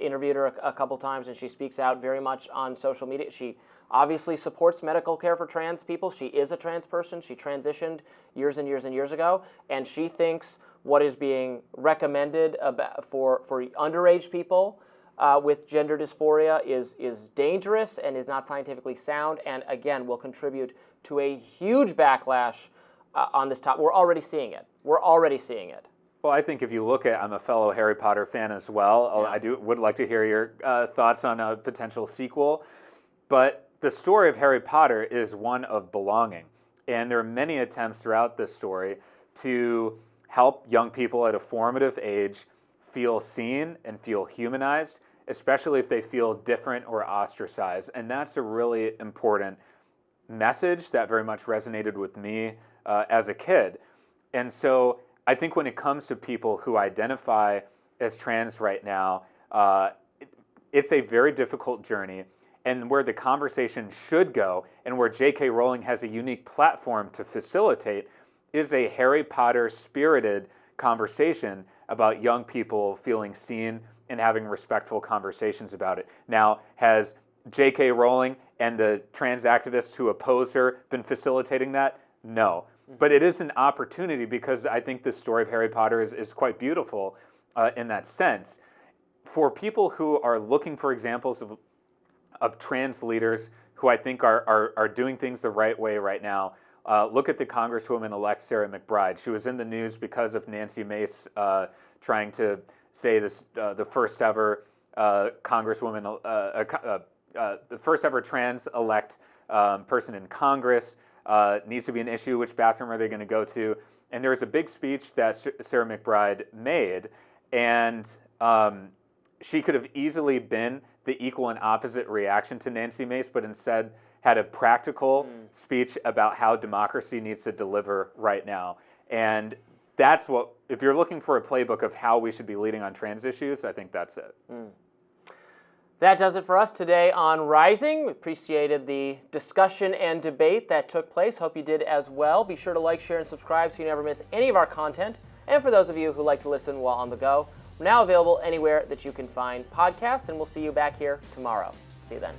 interviewed her a couple times, and she speaks out very much on social media. She obviously supports medical care for trans people. She is a trans person. She transitioned years and years and years ago, and she thinks what is being recommended for underage people with gender dysphoria is dangerous and is not scientifically sound, and again will contribute to a huge backlash on this topic. We're already seeing it. Well, I think if you look at, I'm a fellow Harry Potter fan as well. Yeah. I would like to hear your thoughts on a potential sequel. But the story of Harry Potter is one of belonging. And there are many attempts throughout this story to help young people at a formative age feel seen and feel humanized, especially if they feel different or ostracized. And that's a really important message that very much resonated with me as a kid. And so I think when it comes to people who identify as trans right now, it's a very difficult journey, and where the conversation should go and where J.K. Rowling has a unique platform to facilitate is a Harry Potter spirited conversation about young people feeling seen and having respectful conversations about it. Now, has J.K. Rowling and the trans activists who oppose her been facilitating that? No. But it is an opportunity, because I think the story of Harry Potter is quite beautiful in that sense. For people who are looking for examples of trans leaders who I think are doing things the right way right now, look at the Congresswoman-elect Sarah McBride. She was in the news because of Nancy Mace trying to say this the first ever Congresswoman, the first ever trans-elect person in Congress. Needs to be an issue. Which bathroom are they going to go to? And there was a big speech that Sarah McBride made, and she could have easily been the equal and opposite reaction to Nancy Mace, but instead had a practical speech about how democracy needs to deliver right now. And that's what, if you're looking for a playbook of how we should be leading on trans issues, I think that's it. That does it for us today on Rising. We appreciated the discussion and debate that took place. Hope you did as well. Be sure to like, share, and subscribe so you never miss any of our content. And for those of you who like to listen while on the go, we're now available anywhere that you can find podcasts, and we'll see you back here tomorrow. See you then.